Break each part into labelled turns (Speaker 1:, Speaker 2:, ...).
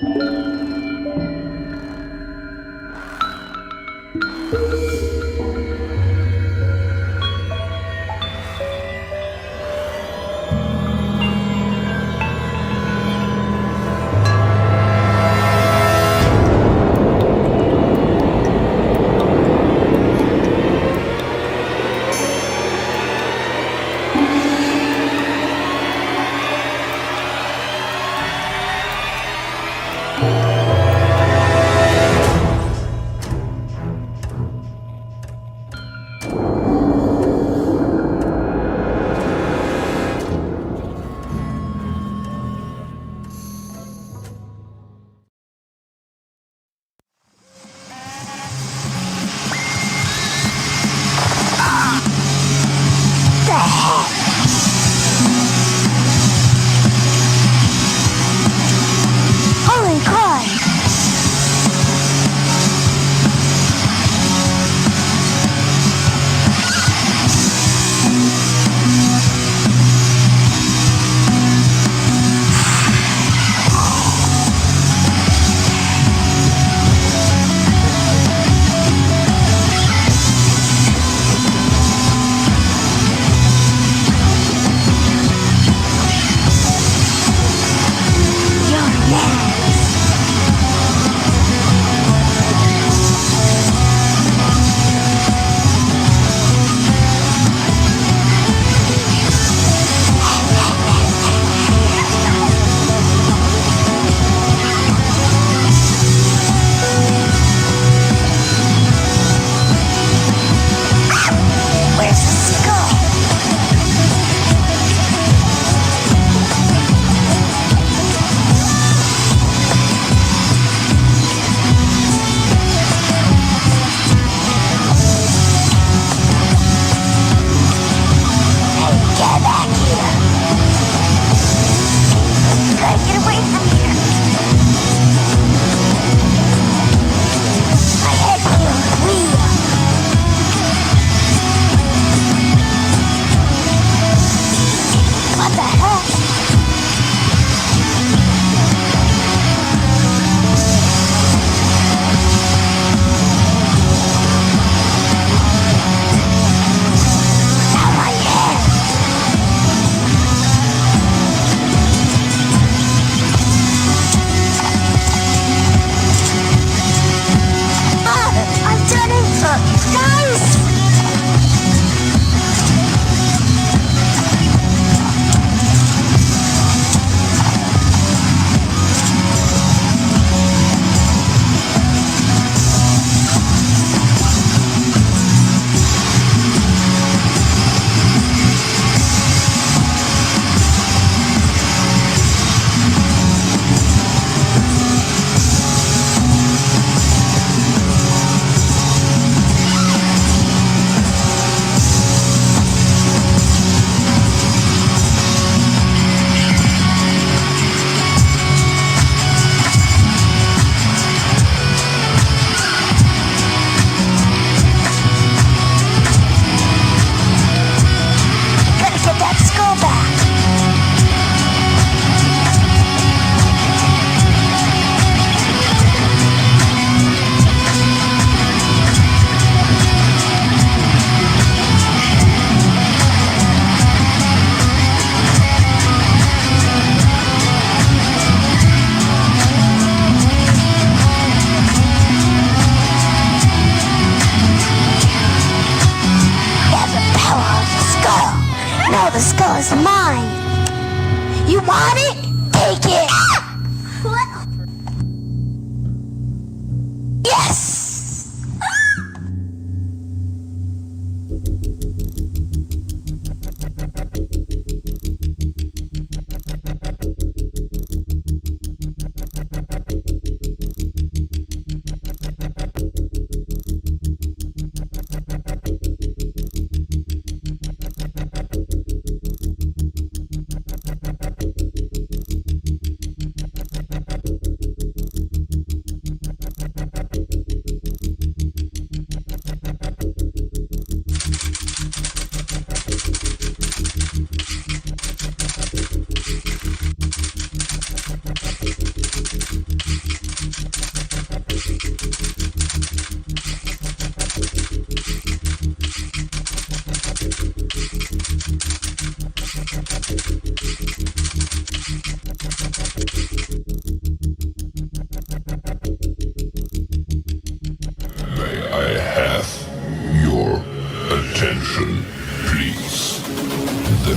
Speaker 1: you.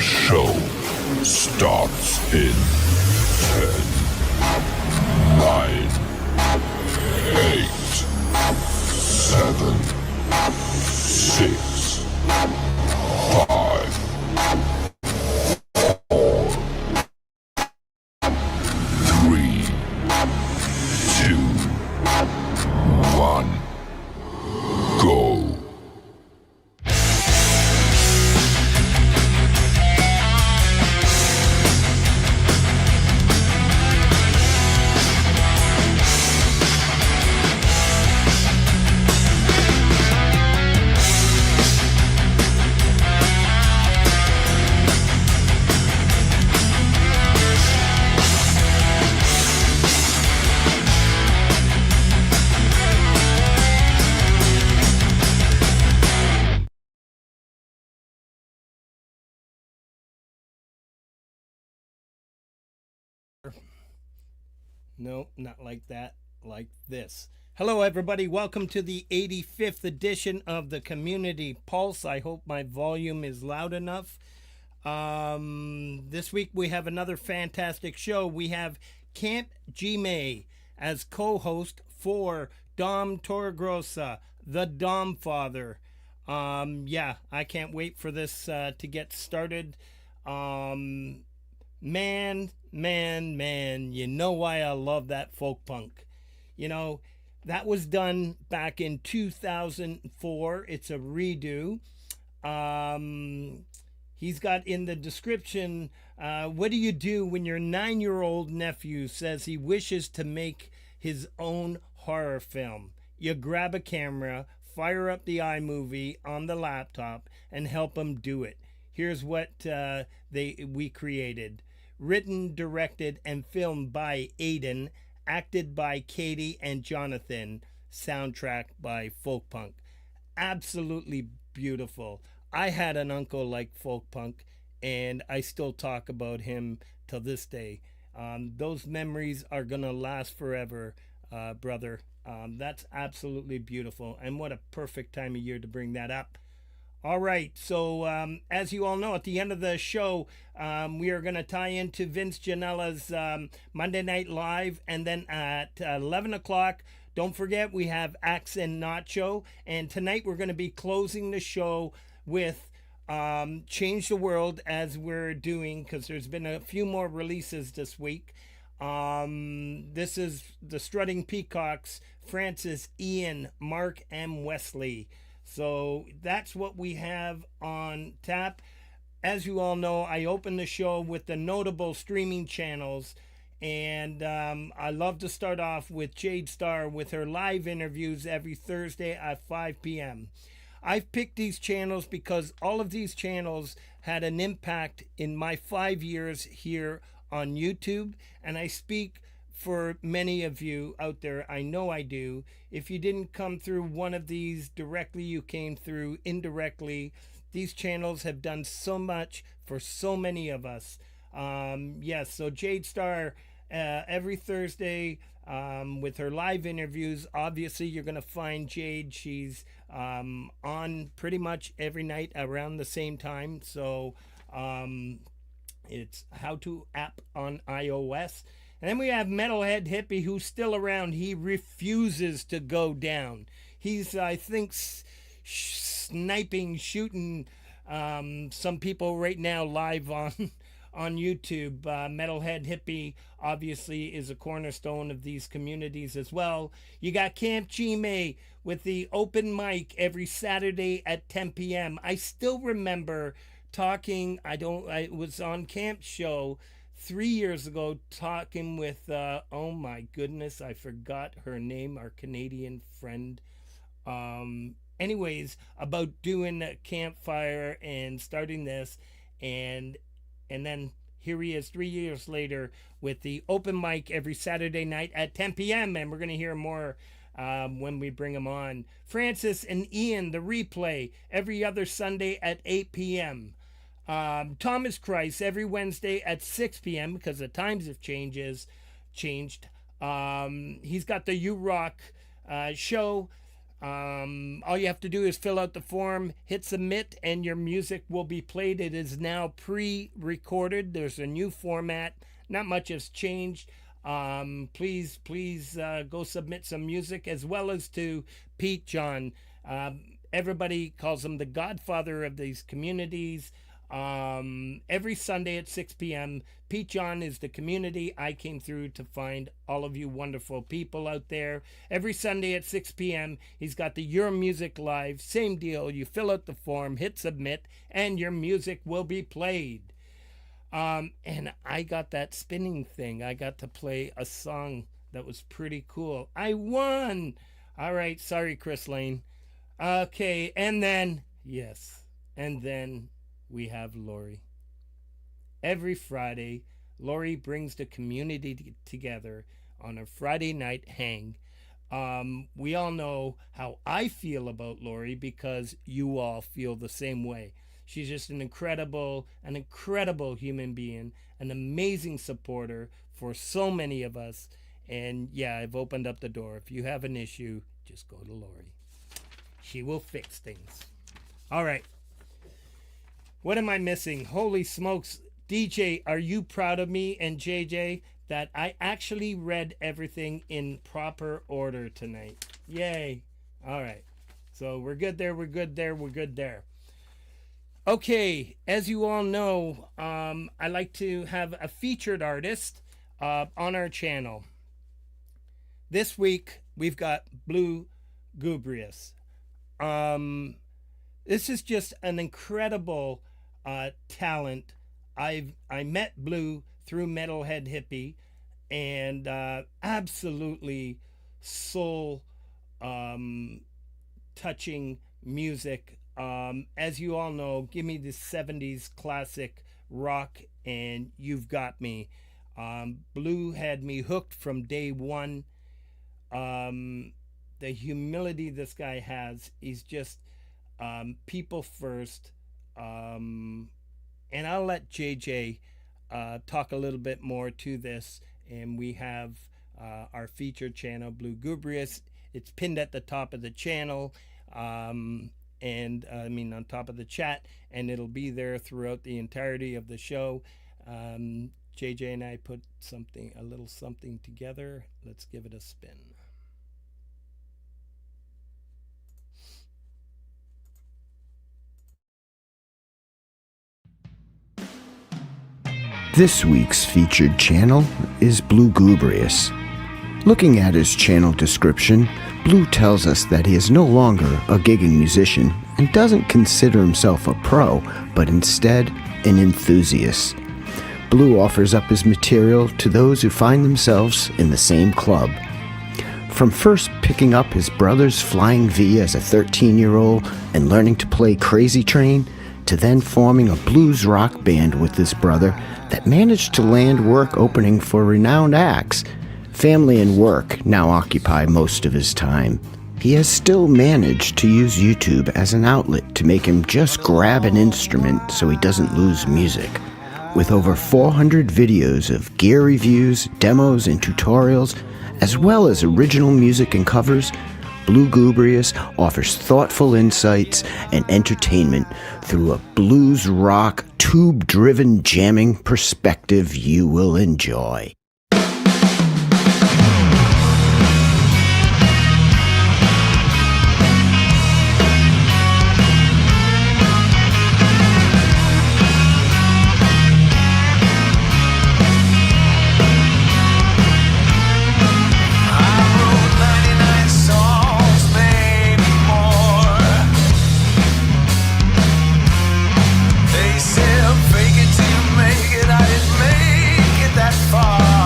Speaker 1: show starts in 10, 9, 8, 7, 6, 5, 4, 3, 2, 1, go.
Speaker 2: No, not like that. Like this. Hello, everybody. Welcome to the 85th edition of the Community Pulse. I hope my volume is loud enough. This week we have another fantastic show. We have Camp G-May as co-host for Dom Torgrosa, the Dom Father. Yeah, I can't wait for this to get started. Man, you know why I love that folk punk. You know, that was done back in 2004. It's a redo. He's got in the description, what do you do when your 9-year-old nephew says he wishes to make his own horror film? You grab a camera, fire up the iMovie on the laptop, and help him do it. Here's what we created. Written, directed, and filmed by Aiden, acted by Katie and Jonathan, soundtrack by Folk Punk. Absolutely beautiful. I had an uncle like Folk Punk, and I still talk about him till this day. Those memories are going to last forever, brother. That's absolutely beautiful, and what a perfect time of year to bring that up. All right, so as you all know, at the end of the show, we are going to tie into Vince Gianella's Monday Night Live, and then at 11 o'clock, don't forget, we have Axe and Nacho, and tonight we're going to be closing the show with Change the World, as we're doing, because there's been a few more releases this week. This is the Strutting Peacocks, Francis, Ian, Mark, and Wesley. So that's what we have on tap. As you all know, I opened the show with the notable streaming channels, and I love to start off with Jade Starr with her live interviews every Thursday at 5 p.m. I've picked these channels because all of these channels had an impact in my 5 years here on YouTube, and I speak for many of you out there. I know I do. If you didn't come through one of these directly, you came through indirectly. These channels have done so much for so many of us. Yes, so Jade Starr every Thursday with her live interviews. Obviously, you're going to find Jade. She's on pretty much every night around the same time. So it's How To app on iOS. And then we have Metalhead Hippie, who's still around. He refuses to go down. He's, I think, shooting some people right now live on YouTube. Metalhead Hippie obviously is a cornerstone of these communities as well. You got Camp G-May with the open mic every Saturday at 10 p.m. I still remember talking, I was on Camp's show 3 years ago talking with, oh my goodness, I forgot her name, our Canadian friend. Anyways, about doing a campfire and starting this, and then here he is 3 years later with the open mic every Saturday night at 10 p.m. And we're going to hear more when we bring him on. Francis and Ian, the replay, every other Sunday at 8 p.m. Thomas Christ every Wednesday at 6 p.m. because the times have changed. He's got the U Rock show All you have to do is fill out the form, hit submit, and your music will be played. It is now pre-recorded. There's a new format. Not much has changed. Please go submit some music, as well as to Pete John. Everybody calls him the godfather of these communities. Every Sunday at 6 p.m. Pete John is the community I came through to find all of you wonderful people out there. Every Sunday at 6 p.m. he's got the Your Music Live. Same deal. You fill out the form, hit submit, and your music will be played. And I got that spinning thing. I got to play a song that was pretty cool. I won! All right, sorry, Chris Lane. Okay, and then we have Laurie. Every Friday, Laurie brings the community together on a Friday night hang. We all know how I feel about Laurie because you all feel the same way. She's just an incredible human being, an amazing supporter for so many of us. And yeah, I've opened up the door. If you have an issue, just go to Laurie. She will fix things. All right. What am I missing? Holy smokes. DJ, are you proud of me and JJ that I actually read everything in proper order tonight? Yay. All right. So we're good there. We're good there. We're good there. Okay. As you all know, I like to have a featured artist on our channel. This week, we've got Blue Gubrius. This is just an incredible talent. I met Blue through Metalhead Hippie, and absolutely soul touching music. As you all know, give me the 70s classic rock and you've got me. Blue had me hooked from day one. The humility this guy has, he's just people first. And I'll let JJ talk a little bit more to this. And we have our featured channel, Blue Gubrius. It's pinned at the top of the channel, and on top of the chat, and it'll be there throughout the entirety of the show. JJ and I put a little something together. Let's give it a spin.
Speaker 3: This week's featured channel is Blue Gubrius. Looking at his channel description, Blue tells us that he is no longer a gigging musician and doesn't consider himself a pro, but instead an enthusiast. Blue offers up his material to those who find themselves in the same club. From first picking up his brother's Flying V as a 13-year-old and learning to play Crazy Train, to then forming a blues rock band with his brother that managed to land work opening for renowned acts, family and work now occupy most of his time. He has still managed to use YouTube as an outlet to make him just grab an instrument so he doesn't lose music. With over 400 videos of gear reviews, demos, and tutorials, as well as original music and covers, Blue Gubrius offers thoughtful insights and entertainment through a blues rock, tube-driven jamming perspective you will enjoy.
Speaker 4: Fake it till you make it, I didn't make it that far.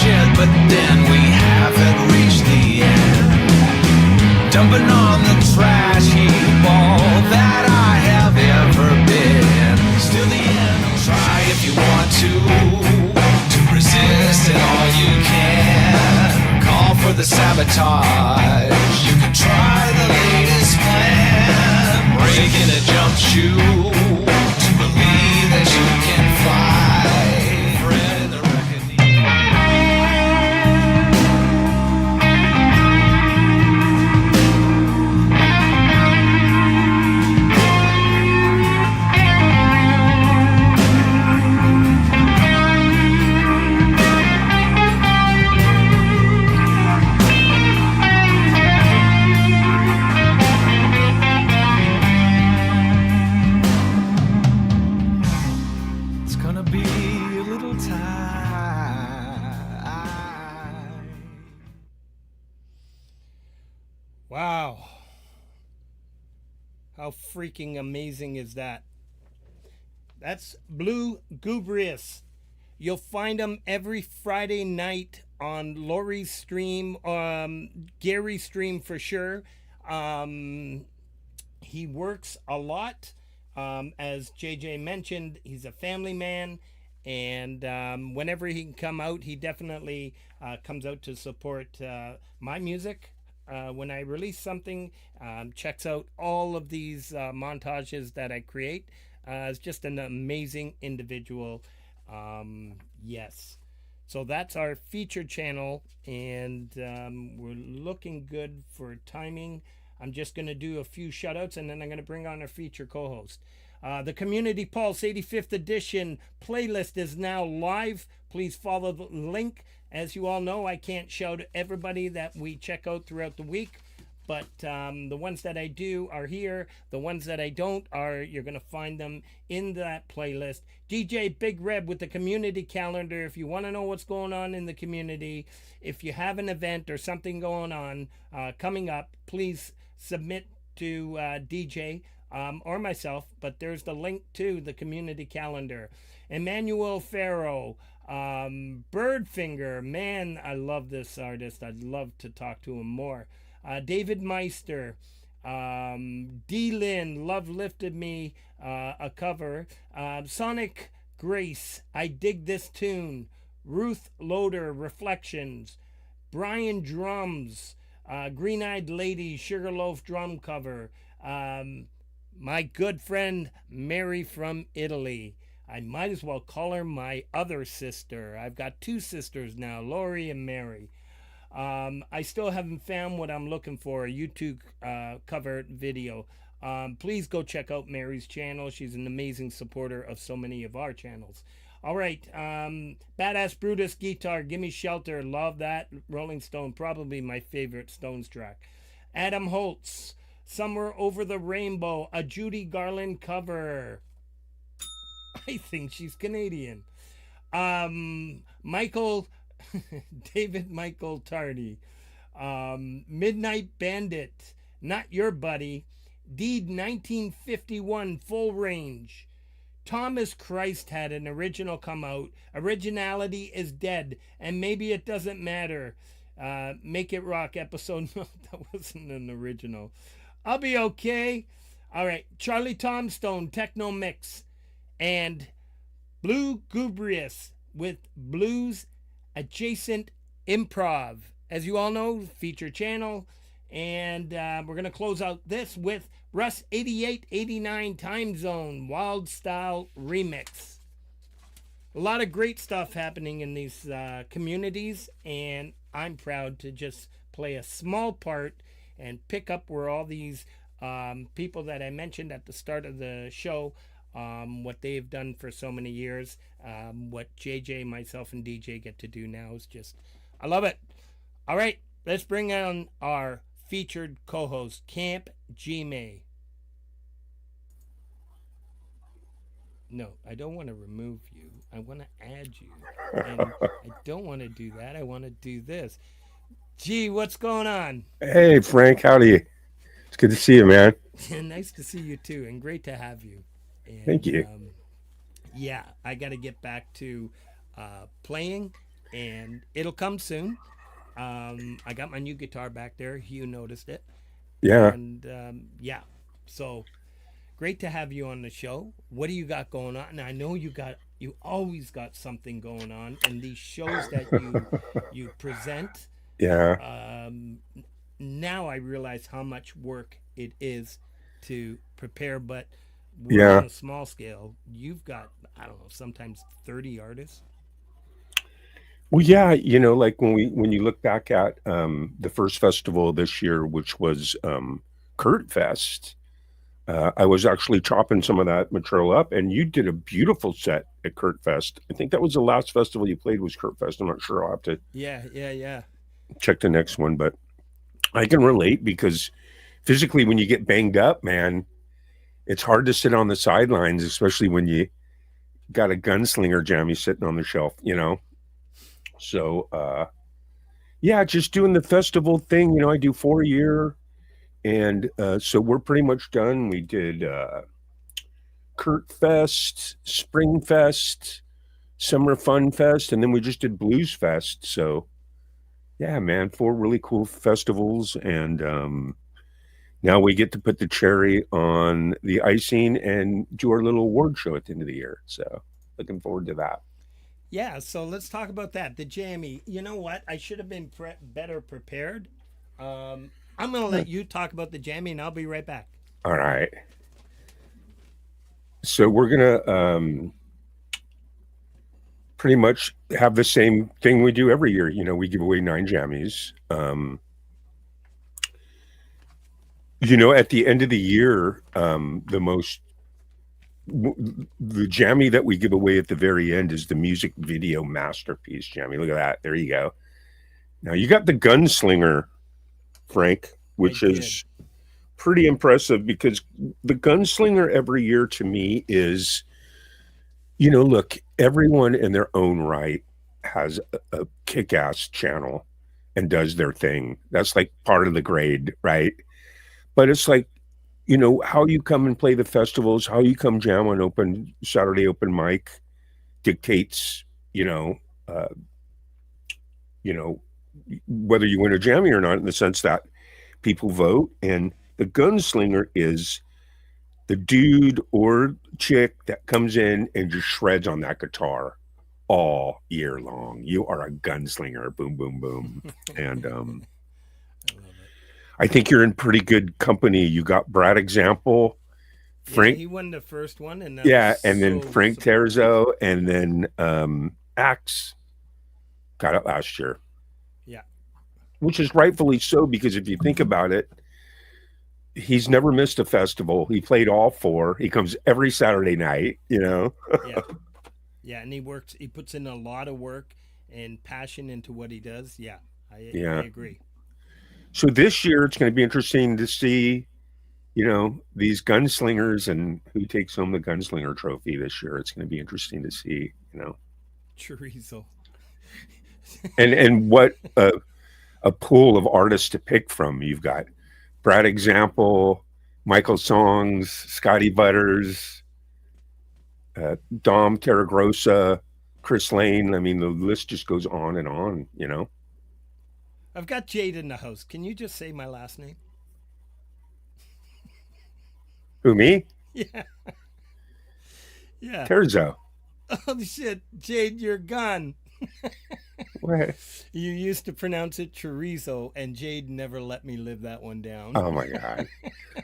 Speaker 4: shed, but then we haven't reached the end. Dumping on the trash heap all that I have ever been. Still the end, try if you want to resist it all you can. Call for the sabotage, you can try the latest plan. Breaking a jump shoe to believe that you can fly. Fred the reckoning. It's gonna be a little time.
Speaker 2: Wow. How freaking amazing is that? That's Blue Gubrius. You'll find him every Friday night on Laurie's stream, Gary's stream for sure. He works a lot. As JJ mentioned, he's a family man, and whenever he can come out, he definitely comes out to support my music. When I release something, checks out all of these montages that I create. It's just an amazing individual. Yes. So that's our featured channel, and we're looking good for timing. I'm just going to do a few shout-outs, and then I'm going to bring on our feature co-host. The Community Pulse 85th edition playlist is now live. Please follow the link. As you all know, I can't shout everybody that we check out throughout the week, but the ones that I do are here. The ones that I don't are, you're going to find them in that playlist. DJ Big Red with the community calendar. If you want to know what's going on in the community, if you have an event or something going on coming up, please submit to DJ or myself, but there's the link to the community calendar. Emmanuel Farrow, Birdfinger, man, I love this artist. I'd love to talk to him more. David Meister, D-Lin, Love Lifted Me, a cover. Sonic Grace, I Dig This Tune. Ruth Loader, Reflections. Brian Drums, Green Eyed Lady, Sugarloaf drum cover. My good friend Mary from Italy. I might as well call her my other sister. I've got two sisters now, Laurie and Mary. I still haven't found what I'm looking for, a YouTube cover video. Please go check out Mary's channel. She's an amazing supporter of so many of our channels. All right, Badass Brutus guitar, Gimme Shelter, love that. Rolling Stone, probably my favorite Stones track. Adam Holtz, Somewhere Over the Rainbow, a Judy Garland cover. I think she's Canadian. Michael, David Michael Tardy, Midnight Bandit, Not Your Buddy, Deed 1951, Full Range. Thomas Christ had an original come out. Originality is dead, and maybe it doesn't matter. Make It Rock episode. No, that wasn't an original. I'll be okay. All right, Charlie Tomstone, Techno Mix, and Blue Gubrius with Blues Adjacent Improv. As you all know, feature channel. And we're going to close out this with Russ 8889 Time Zone Wild Style Remix. A lot of great stuff happening in these communities, and I'm proud to just play a small part and pick up where all these people that I mentioned at the start of the show, what they've done for so many years, what JJ, myself, and DJ get to do now is just, I love it. All right, let's bring on our featured co-host, Camp G-May. No, I don't want to remove you. I want to add you. And I don't want to do that. I want to do this. Gee, what's going on?
Speaker 5: Hey, Frank. Howdy. It's good to see you, man.
Speaker 2: Nice to see you, too, and great to have you. And,
Speaker 5: Thank you.
Speaker 2: Yeah, I got to get back to playing and it'll come soon. I got my new guitar back there. Hugh noticed it.
Speaker 5: Yeah.
Speaker 2: And yeah, so great to have you on the show. What do you got going on? And I know you always got something going on, and these shows that you present.
Speaker 5: Yeah.
Speaker 2: Now I realize how much work it is to prepare, but we're
Speaker 5: Yeah.
Speaker 2: on a small scale. You've got, I don't know, sometimes 30 artists.
Speaker 5: Well, yeah, like when you look back at the first festival this year, which was Kurt Fest, I was actually chopping some of that material up, and you did a beautiful set at Kurt Fest. I think that was the last festival you played was Kurt Fest. I'm not sure. I'll have to
Speaker 2: Yeah.
Speaker 5: check the next one, but I can relate because physically, when you get banged up, man, it's hard to sit on the sidelines, especially when you got a gunslinger jammy sitting on the shelf, So, yeah, just doing the festival thing. I do 4 a year. And so we're pretty much done. We did Kurt Fest, Spring Fest, Summer Fun Fest, and then we just did Blues Fest. So, yeah, man, 4 really cool festivals. And now we get to put the cherry on the icing and do our little award show at the end of the year. So, looking forward to that.
Speaker 2: Yeah, so let's talk about that. The jammy. You know what? I should have been better prepared. I'm going to let you talk about the jammy, and I'll be right back.
Speaker 5: All right. So we're gonna pretty much have the same thing we do every year. We give away 9 jammies. At the end of the year, the jammy that we give away at the very end is the music video masterpiece jammy. Look at that. There you go. Now you got the Gunslinger, Frank, which is pretty impressive because the Gunslinger every year to me is, look, everyone in their own right has a kick-ass channel and does their thing. That's like part of the grade, right? But it's like, how you come and play the festivals, how you come jam on Saturday open mic dictates, whether you win a jammy or not, in the sense that people vote. And the Gunslinger is the dude or chick that comes in and just shreds on that guitar all year long. You are a gunslinger. Boom, boom, boom. And I think you're in pretty good company. You got Brad Example, Frank.
Speaker 2: Yeah, he won the first one, and
Speaker 5: then Frank Terzo, and then Axe got it last year.
Speaker 2: Yeah,
Speaker 5: which is rightfully so, because if you think about it, he's never missed a festival. He played all 4. He comes every Saturday night.
Speaker 2: Yeah, and he puts in a lot of work and passion into what he does. Yeah, I agree.
Speaker 5: So this year it's going to be interesting to see, these gunslingers and who takes home the gunslinger trophy this year. It's going to be interesting to see,
Speaker 2: Chorizo.
Speaker 5: and what a pool of artists to pick from. You've got Brad Example, Michael Songs, Scotty Butters, Dom Terragrossa, Chris Lane. I mean, the list just goes on and on,
Speaker 2: I've got Jade in the house. Can you just say my last name?
Speaker 5: Who, me?
Speaker 2: Yeah. Yeah.
Speaker 5: Terzo.
Speaker 2: Oh, shit. Jade, you're gone.
Speaker 5: What?
Speaker 2: You used to pronounce it chorizo, and Jade never let me live that one down.
Speaker 5: Oh, my God.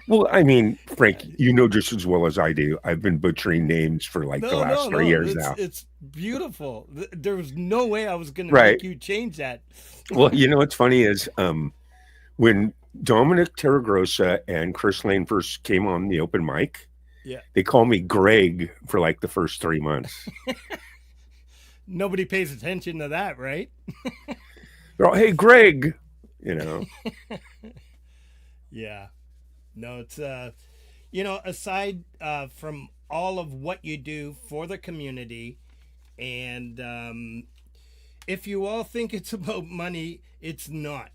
Speaker 5: Well, I mean, Frank, just as well as I do, I've been butchering names for the last 3 years now.
Speaker 2: It's beautiful. There was no way I was going to make you change that.
Speaker 5: Well, what's funny is when Dominic Terragrossa and Chris Lane first came on the open mic, they called me Greg for like the first 3 months.
Speaker 2: Nobody pays attention to that, right?
Speaker 5: They're all, hey, Greg,
Speaker 2: Yeah. No, it's, aside from all of what you do for the community, and if you all think it's about money, it's not.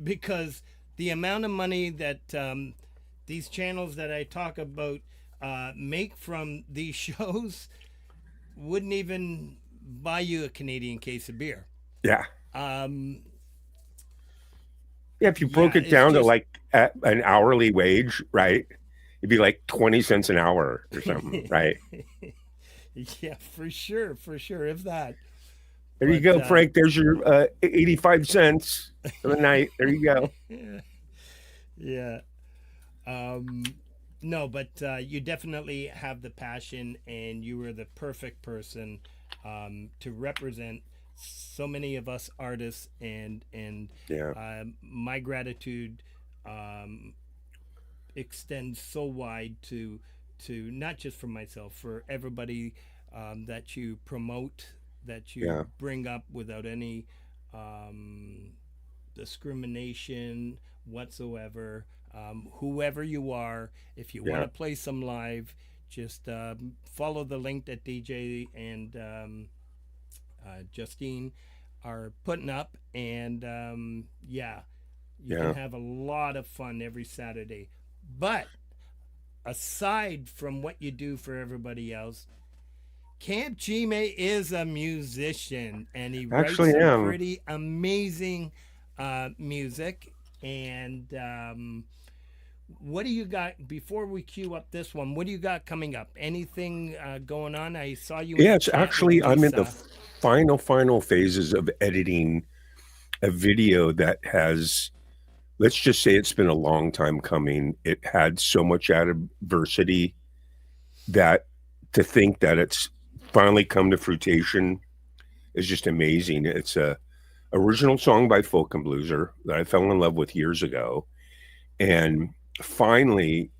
Speaker 2: Because the amount of money that these channels that I talk about make from these shows wouldn't even buy you a Canadian case of beer.
Speaker 5: Yeah.
Speaker 2: Um,
Speaker 5: Yeah. If you broke it
Speaker 2: it's
Speaker 5: down to
Speaker 2: just
Speaker 5: like an hourly wage, right? It'd be like 20 cents an hour or something, right?
Speaker 2: yeah, for sure, for sure, if that.
Speaker 5: There you
Speaker 2: But
Speaker 5: go, Frank. There's your 85 cents for the night. There you go.
Speaker 2: yeah, um, no, but you definitely have the passion, and you are the perfect person to represent so many of us artists, and
Speaker 5: Yeah.
Speaker 2: my gratitude um, extends so wide to not just for myself, for everybody that you promote, that you
Speaker 5: Yeah.
Speaker 2: bring up without any um, discrimination whatsoever. Whoever you are, if you want
Speaker 5: Yeah.
Speaker 2: to play some live, just follow the link that DJ and Justine are putting up, and yeah, you can
Speaker 5: Yeah.
Speaker 2: have a lot of fun every Saturday. But aside from what you do for everybody else, Camp Gme is a musician, and he writes
Speaker 5: Actually
Speaker 2: some
Speaker 5: am.
Speaker 2: pretty amazing music. And what do you got before we cue up this one? What do you got coming up? Anything going on? I saw you in
Speaker 5: Yeah,
Speaker 2: the
Speaker 5: it's
Speaker 2: chat with
Speaker 5: actually I'm in the
Speaker 2: Lisa.
Speaker 5: final phases of editing a video that has, let's just say it's been a long time coming. It had so much adversity that to think that it's finally come to fruition is just amazing. It's a original song by Folk and Blueser that I fell in love with years ago. And finally,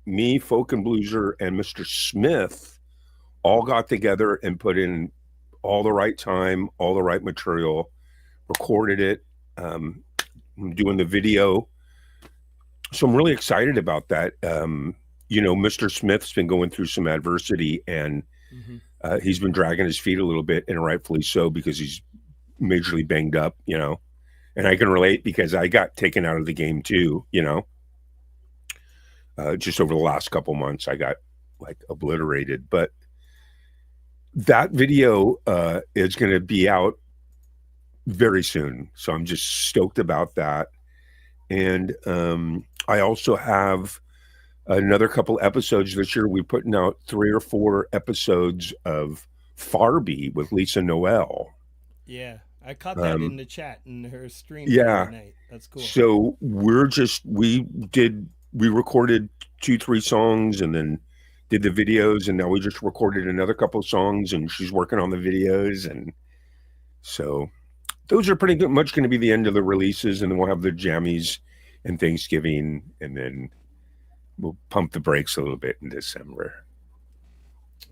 Speaker 5: me, Folk and Blueser, and Mr. Smith all got together and put in all the right time, all the right material, recorded it. I'm doing the video. So I'm really excited about that. Mr. Smith's been going through some adversity, and
Speaker 2: Hmm.
Speaker 5: he's been dragging his feet a little bit, and rightfully so, because he's majorly banged up, and I can relate because I got taken out of the game too, just over the last couple months. I got like obliterated, but that video is going to be out very soon. So I'm just stoked about that. And I also have another couple episodes this year. We're putting out 3 or 4 episodes of Farby with Lisa Noel.
Speaker 2: Yeah, I caught that in
Speaker 5: Um,
Speaker 2: the chat in her stream the other
Speaker 5: yeah.
Speaker 2: night. That's cool.
Speaker 5: So we recorded 2, 3 songs and then did the videos, and now we just recorded another couple of songs, and she's working on the videos. And so those are pretty much going to be the end of the releases, and then we'll have the jammies and Thanksgiving, and then we'll pump the brakes a little bit in December.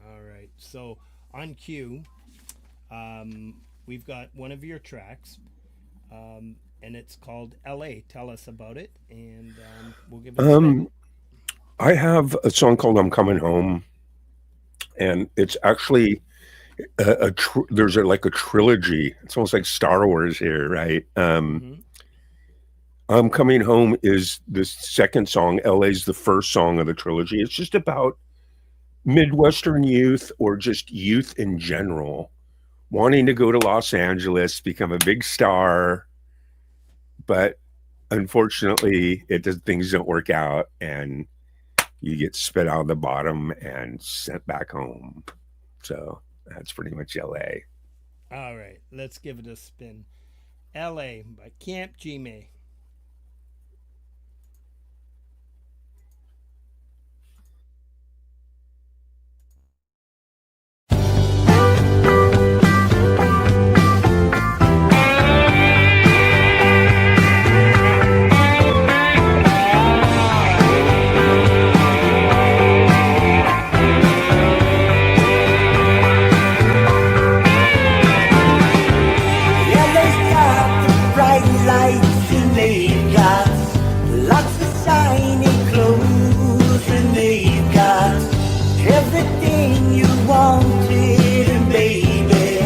Speaker 2: All right. So on cue, we've got one of your tracks, and it's called "L.A." Tell us about it, and we'll give it a spin.
Speaker 5: I have a song called "I'm Coming Home," and it's actually there's like a trilogy. It's almost like Star Wars here, right?
Speaker 2: Hmm.
Speaker 5: "I'm Coming Home" is the second song. "LA's" the first song of the trilogy. It's just about Midwestern youth, or just youth in general, wanting to go to Los Angeles, become a big star, but unfortunately, things don't work out, and you get spit out of the bottom and sent back home. So that's pretty much LA.
Speaker 2: All right, let's give it a spin. "L.A." by Camp Gme.
Speaker 6: Yeah, they've got the bright lights and they've got lots of shiny clothes and they've got everything you wanted, and baby,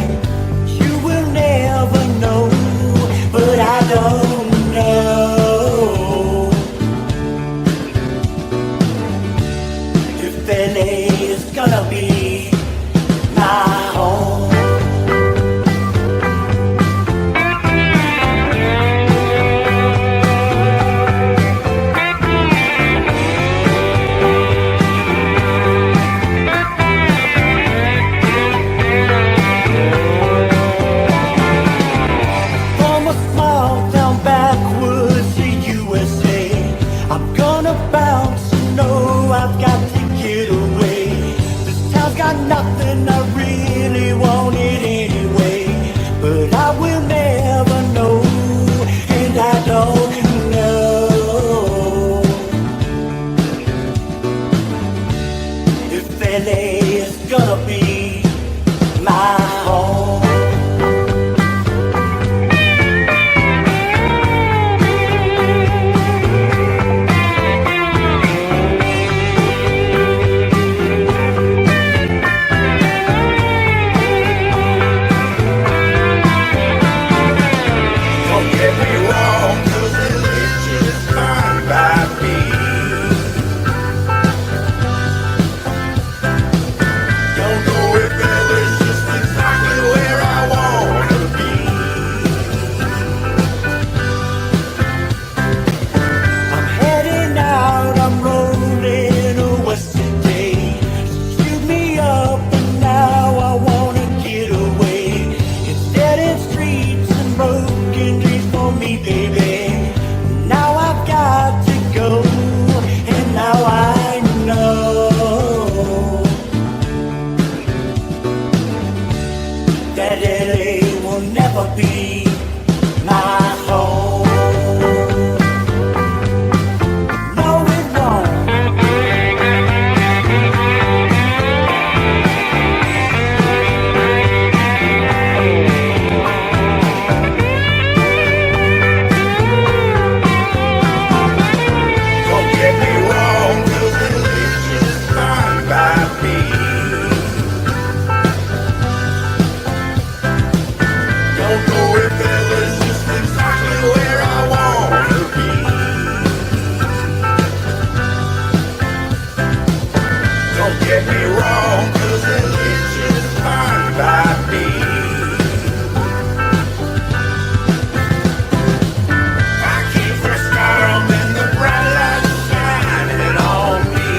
Speaker 6: you will never know, but I don't know if LA is gonna be my home. south, down backwards to USA. I'm gonna bounce, you know I've got to get away. This town's got nothing I really wanted anyway. But I will never know, and I don't know if LA is gonna be my home. Don't get me wrong, 'cause religion is fine by me. Don't know if LA's just exactly where I wanna be. I'm heading out, I'm rolling west today. Shoot me up and now I wanna get away. It's dead end streets and broken dreams for me, baby. Now I've got to go, and now I know that LA will never be my home. No, it won't. Don't get me wrong, 'cause religion is fine by me. Don't know if LA's just exactly where I wanna be. Don't get me wrong, 'cause religion is fine by me. I keep a storm and the bright light shining on me.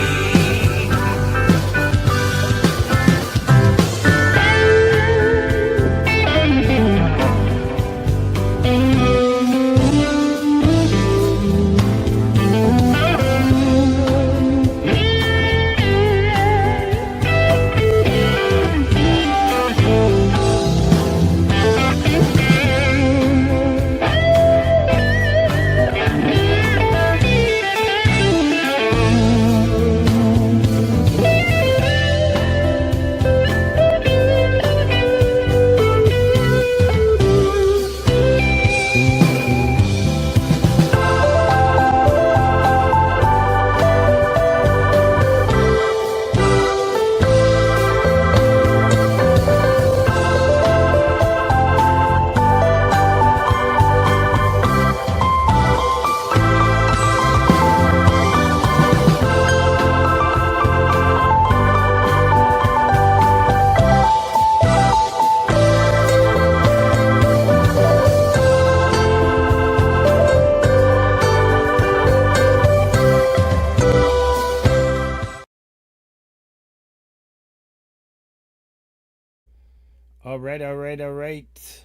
Speaker 2: All right, all right, all right.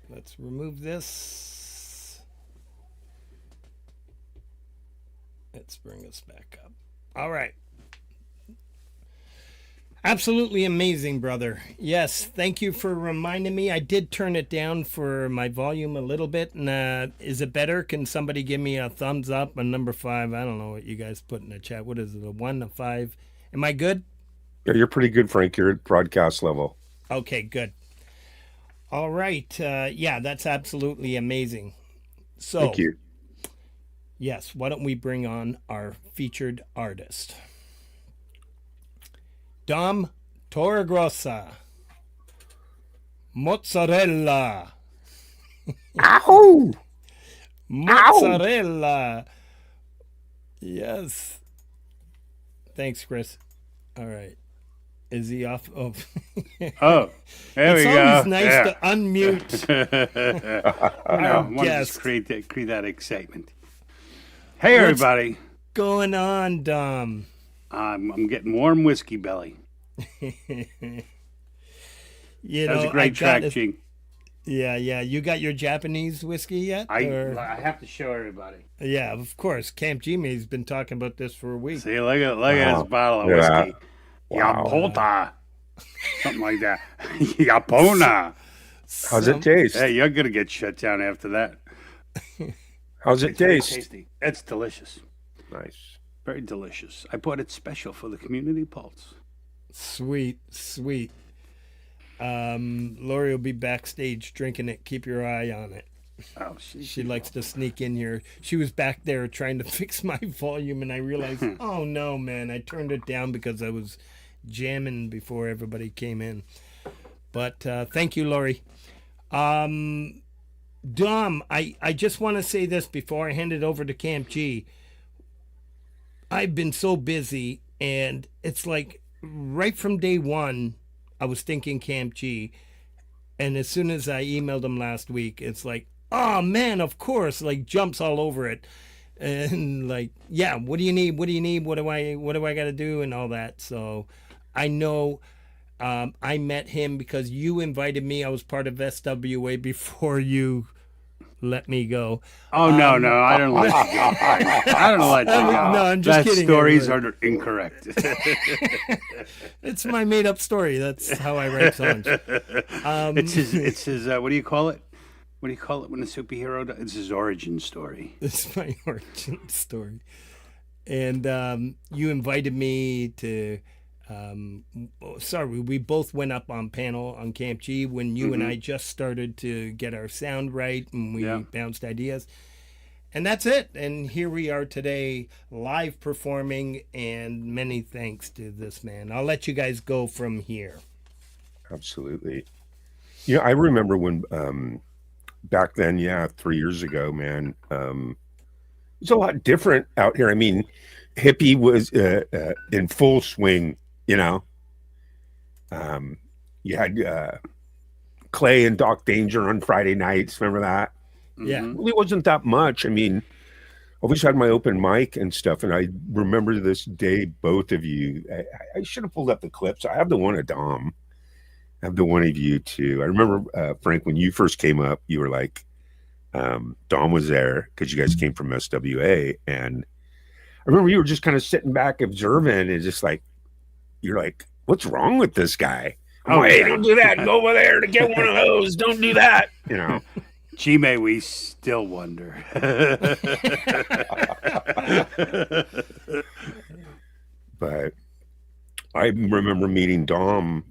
Speaker 2: Let's remove this. Let's bring us back up. All right. Absolutely amazing, brother. Yes, thank you for reminding me. I did turn it down for my volume a little bit. And is it better? Can somebody give me a thumbs up on number 5? I don't know what you guys put in the chat. What is it, a 1, a 5? Am I good?
Speaker 5: Yeah, you're pretty good, Frank. You're at broadcast level.
Speaker 2: Okay, good. All right. Yeah, that's absolutely amazing. So,
Speaker 5: Thank you.
Speaker 2: yes, why don't we bring on our featured artist? Dom Torregrossa. Mozzarella.
Speaker 5: Ow!
Speaker 2: Mozzarella. Yes. Thanks, Chris. All right. Is he off? Oh,
Speaker 7: Oh, there we
Speaker 2: it's
Speaker 7: go.
Speaker 2: always nice
Speaker 7: Yeah.
Speaker 2: to unmute.
Speaker 7: I know. I wanted to
Speaker 2: guest.
Speaker 7: just create that excitement. Hey, everybody.
Speaker 2: Going on, Dom?
Speaker 7: I'm getting warm whiskey belly.
Speaker 2: You
Speaker 7: That was
Speaker 2: know,
Speaker 7: a great track, Gene.
Speaker 2: Yeah, yeah. You got your Japanese whiskey yet?
Speaker 7: I
Speaker 2: Or-
Speaker 7: have to show everybody.
Speaker 2: Yeah, of course. Camp Jimmy's been talking about this for a week.
Speaker 7: See, look at this bottle of
Speaker 5: Look at
Speaker 7: whiskey.
Speaker 5: Wow.
Speaker 7: Yapota. Something like that. Yapona.
Speaker 5: How's it taste?
Speaker 7: Hey, you're going to get shut down after that.
Speaker 5: How's it
Speaker 7: It's very
Speaker 5: taste?
Speaker 7: tasty. It's delicious.
Speaker 5: Nice.
Speaker 7: Very delicious. I bought it special for the community pulse.
Speaker 2: Sweet, sweet. Laurie will be backstage drinking it. Keep your eye on it.
Speaker 7: Oh,
Speaker 2: She likes to sneak in here. She was back there trying to fix my volume, and I realized, oh no, man, I turned it down because I was jamming before everybody came in. But thank you, Laurie. Dom, I just want to say this before I hand it over to Camp G. I've been so busy, and it's like right from day one, I was thinking Camp G. And as soon as I emailed him last week, it's like, oh man, of course, like jumps all over it. And like, yeah, what do you need? What do you need? What do I got to do? And all that. So I know I met him because you invited me. I was part of SWA before you let me go.
Speaker 7: Oh, no, I don't let you go. I don't let you go.
Speaker 2: No, I'm just
Speaker 7: that
Speaker 2: kidding,
Speaker 7: stories
Speaker 2: everybody.
Speaker 7: are incorrect.
Speaker 2: It's my made up story. That's how I write songs.
Speaker 7: It's his what do you call it? What do you call it when a superhero does? It's his origin story.
Speaker 2: It's my origin story. And you invited me to, we both went up on panel on Camp G when you and I just started to get our sound right and we bounced ideas. And that's it. And here we are today, live performing, and many thanks to this man. I'll let you guys go from here.
Speaker 5: Absolutely. You know, I remember when back then, 3 years ago, man, it's a lot different out here. I mean, Hippie was in full swing, you know. You had Clay and Doc Danger on Friday nights. Remember that?
Speaker 2: Yeah.
Speaker 5: It really wasn't that much. I mean, I always had my open mic and stuff, and I remember this day, both of you. I should have pulled up the clips. I have the one of Dom. I have the one of you too. I remember, Frank, when you first came up, you were like, Dom was there because you guys came from SWA. And I remember you were just kind of sitting back observing and just like, you're like, what's wrong with this guy? Oh, hey, don't do that. Go over there to get one of those. Don't do that. You know.
Speaker 7: G-May, we still wonder.
Speaker 5: But I remember meeting Dom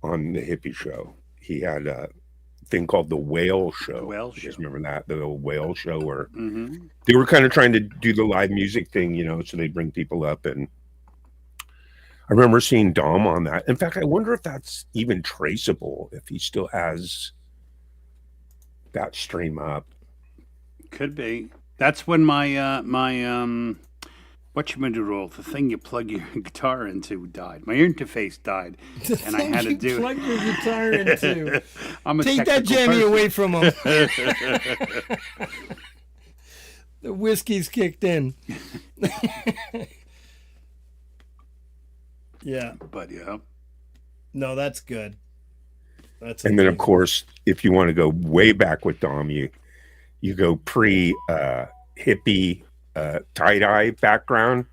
Speaker 5: on the Hippie show. He had a thing called the Whale Show.
Speaker 7: Whale
Speaker 5: You guys
Speaker 7: Show.
Speaker 5: remember that? The old Whale Show where they were kind of trying to do the live music thing, you know, so they bring people up. And I remember seeing Dom on that. In fact, I wonder if that's even traceable, if he still has that stream up.
Speaker 7: Could be. That's when my whatchamajiggerel, the thing you plug your guitar into, died. My interface died, and I had to do
Speaker 2: Plug your guitar into.
Speaker 7: I'm a
Speaker 2: Take that
Speaker 7: technical
Speaker 2: jammy
Speaker 7: person.
Speaker 2: away from him. The whiskey's kicked in. Yeah.
Speaker 7: But yeah,
Speaker 2: No, that's good. That's
Speaker 5: And then, of
Speaker 2: amazing.
Speaker 5: course, if you want to go way back with Dom, you go pre hippie tie-dye background.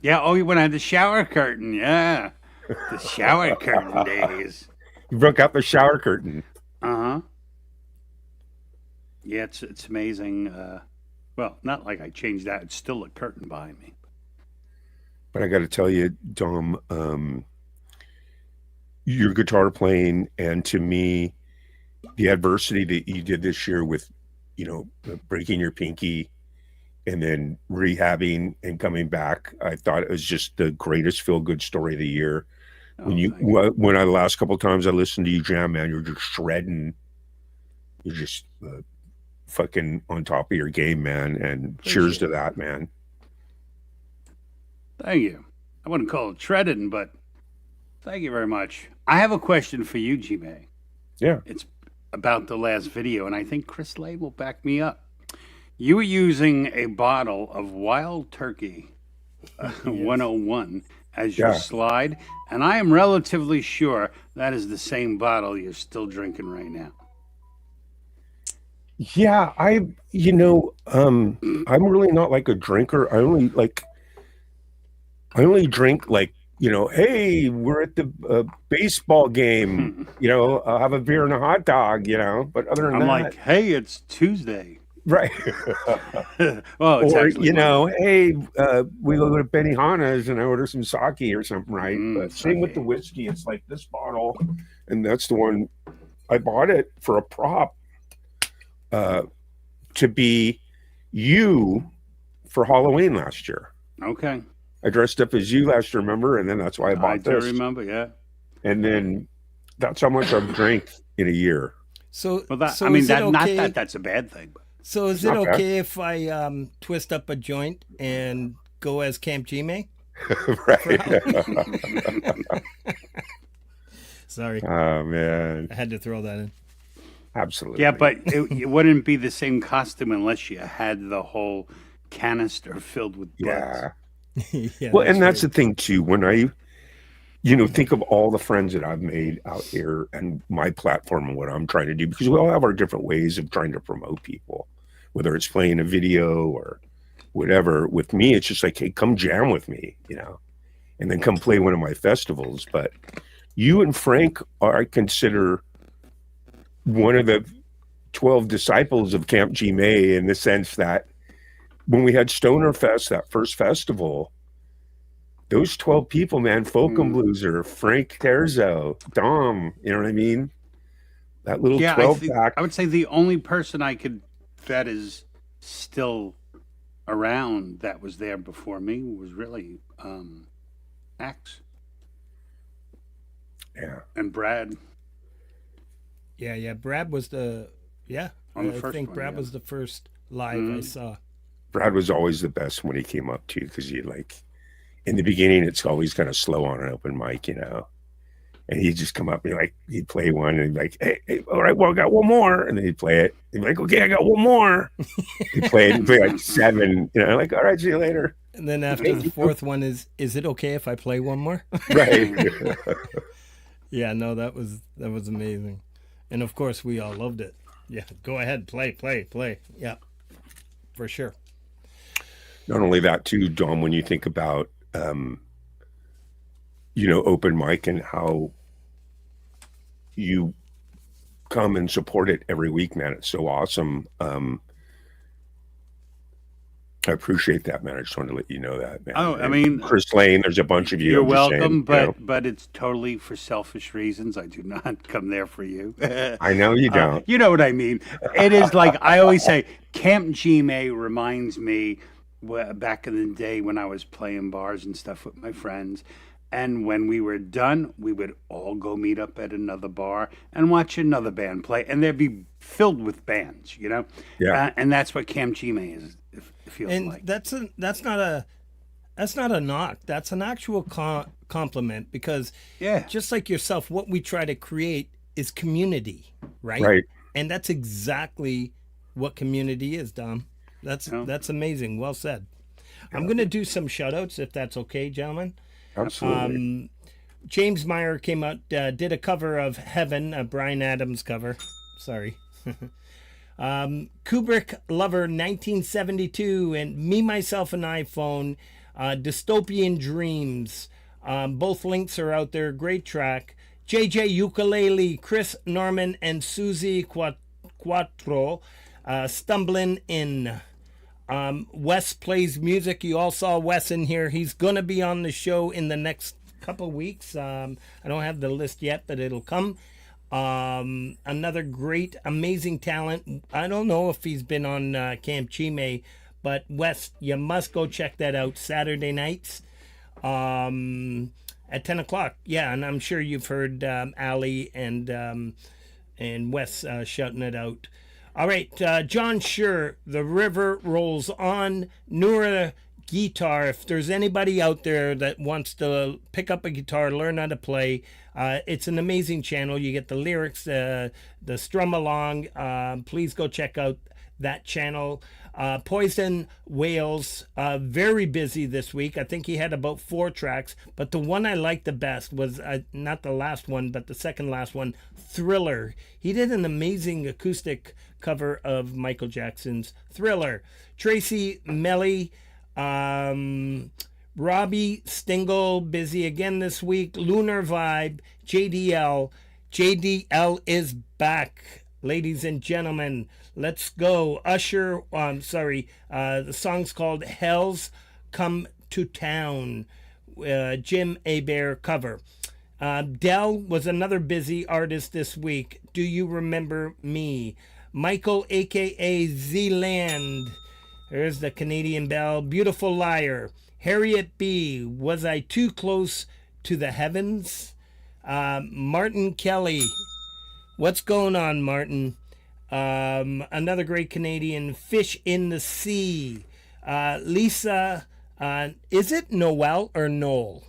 Speaker 7: yeah. Oh, when I had the shower curtain, yeah, the shower curtain days.
Speaker 5: You broke out the shower curtain.
Speaker 7: Yeah, it's amazing. Well, not like I changed that. It's still a curtain behind me.
Speaker 5: But I got to tell you, Dom, your guitar playing, and to me, the adversity that you did this year with, you know, breaking your pinky and then rehabbing and coming back, I thought it was just the greatest feel-good story of the year. When the last couple of times I listened to you jam, man, you're just shredding. You're just fucking on top of your game, man. And cheers to that, man.
Speaker 7: Thank you. I wouldn't call it shredding, but thank you very much. I have a question for you, G-May.
Speaker 5: Yeah.
Speaker 7: It's about the last video, and I think Chris Lane will back me up. You were using a bottle of Wild Turkey 101 as your
Speaker 5: Yeah.
Speaker 7: slide, and I am relatively sure that is the same bottle you're still drinking right now.
Speaker 5: Yeah, I'm really not like a drinker. I only drink like, hey, we're at the baseball game, I'll have a beer and a hot dog, but other than
Speaker 7: I'm
Speaker 5: that,
Speaker 7: like, hey, it's Tuesday.
Speaker 5: right.
Speaker 7: Well, it's
Speaker 5: Or,
Speaker 7: actually
Speaker 5: hey, we go to Benihana's and I order some sake or something, right? But same with the whiskey. It's like this bottle, and that's the one I bought it for a prop to be you for Halloween last year.
Speaker 7: Okay.
Speaker 5: I dressed up as you last year, remember? And then that's why I bought
Speaker 7: I
Speaker 5: this.
Speaker 7: do remember, yeah.
Speaker 5: And then that's how much I've drank in a year.
Speaker 2: So,
Speaker 7: Well, that,
Speaker 2: so
Speaker 7: I mean,
Speaker 2: is it
Speaker 7: that, not
Speaker 2: okay-
Speaker 7: that that's a bad thing. But
Speaker 2: So is it
Speaker 5: Not bad.
Speaker 2: okay if I twist up a joint and go as Camp Jime?
Speaker 5: Right.
Speaker 2: Sorry,
Speaker 5: Oh, man.
Speaker 2: I had to throw that in.
Speaker 5: Absolutely.
Speaker 7: yeah, but it wouldn't be the same costume unless you had the whole canister filled with buds.
Speaker 5: Yeah.
Speaker 2: Yeah,
Speaker 5: Well, and that's
Speaker 2: right.
Speaker 5: the thing, too. When I, think of all the friends that I've made out here and my platform and what I'm trying to do, because we all have our different ways of trying to promote people, whether it's playing a video or whatever. With me, it's just like, hey, come jam with me, and then come play one of my festivals. But you and Frank I consider one of the 12 disciples of Camp G May, in the sense that when we had Stoner Fest, that first festival, those 12 people, man, Folk and Blueser, Frank Terzo, Dom, you know what I mean? That little
Speaker 7: Yeah,
Speaker 5: 12 pack.
Speaker 7: I would say the only person that is still around that was there before me was really Axe
Speaker 5: Yeah.
Speaker 7: and Brad.
Speaker 2: Yeah. Brad was the
Speaker 7: On the
Speaker 2: I
Speaker 7: first
Speaker 2: think
Speaker 7: one,
Speaker 2: Brad
Speaker 7: yeah.
Speaker 2: was the first live I saw.
Speaker 5: Brad was always the best when he came up too, because he in the beginning, it's always kind of slow on an open mic, and he'd just come up and he'd play one and he'd be like, hey, all right, well, I got one more. And then he'd play it. He'd be like, okay, I got one more. He'd play like 7, like, all right, see you later.
Speaker 2: And then after the fourth one is it okay if I play one more?
Speaker 5: Right.
Speaker 2: Yeah, no, that was amazing. And of course we all loved it. Yeah, go ahead, play. Yeah. For sure.
Speaker 5: Not only that too, Dom, when you think about, open mic and how you come and support it every week, man. It's so awesome. I appreciate that, man. I just wanted to let you know that, man.
Speaker 7: Oh, I
Speaker 5: And
Speaker 7: mean,
Speaker 5: Chris Lane, there's a bunch of you.
Speaker 7: You're
Speaker 5: I'm just
Speaker 7: welcome,
Speaker 5: saying,
Speaker 7: but it's totally for selfish reasons. I do not come there for you.
Speaker 5: I know you don't.
Speaker 7: You know what I mean. It is like I always say, Camp G-May reminds me back in the day when I was playing bars and stuff with my friends. And when we were done, we would all go meet up at another bar and watch another band play. And they'd be filled with bands,
Speaker 5: Yeah.
Speaker 7: And that's what Camp G-May is. It feels
Speaker 2: And
Speaker 7: like.
Speaker 2: that's not a knock. That's an actual compliment, because
Speaker 7: Yeah.
Speaker 2: just like yourself, what we try to create is community, right?
Speaker 5: Right.
Speaker 2: And that's exactly what community is, Dom. That's amazing. Well said. I'm going to do some shout outs if that's okay, gentlemen.
Speaker 5: Absolutely.
Speaker 2: James Meyer came out, did a cover of Heaven, a Bryan Adams cover. Sorry. Kubrick Lover 1972 and Me, Myself, and iPhone, Dystopian Dreams. Both links are out there. Great track. JJ Ukulele, Chris Norman, and Susie Quattro, Stumbling In. Wes plays music. You all saw Wes in here. He's going to be on the show in the next couple weeks. I don't have the list yet, but it'll come. Another great, amazing talent. I don't know if he's been on Camp Chime, but Wes, you must go check that out Saturday nights at 10 o'clock. Yeah, and I'm sure you've heard Ali and Wes shouting it out. All right, John Schur, The River Rolls On, Nura Guitar. If there's anybody out there that wants to pick up a guitar, learn how to play, it's an amazing channel. You get the lyrics, the strum along. Please go check out that channel. Poison Wales, very busy this week. I think he had about 4 tracks, but the one I liked the best was not the last one, but the second last one, Thriller. He did an amazing acoustic cover of Michael Jackson's Thriller. Tracy Melly, Robbie Stingle, busy again this week. Lunar Vibe, JDL. JDL is back, ladies and gentlemen. Let's go. Usher, the song's called Hell's Come to Town. Jim Abair cover. Dell was another busy artist this week. Do You Remember Me? Michael, a.k.a. Z-Land. There's the Canadian Belle. Beautiful Liar. Harriet B. Was I Too Close to the Heavens? Martin Kelly. What's going on, Martin? Another great Canadian, Fish in the Sea. Lisa, is it Noel or Noel?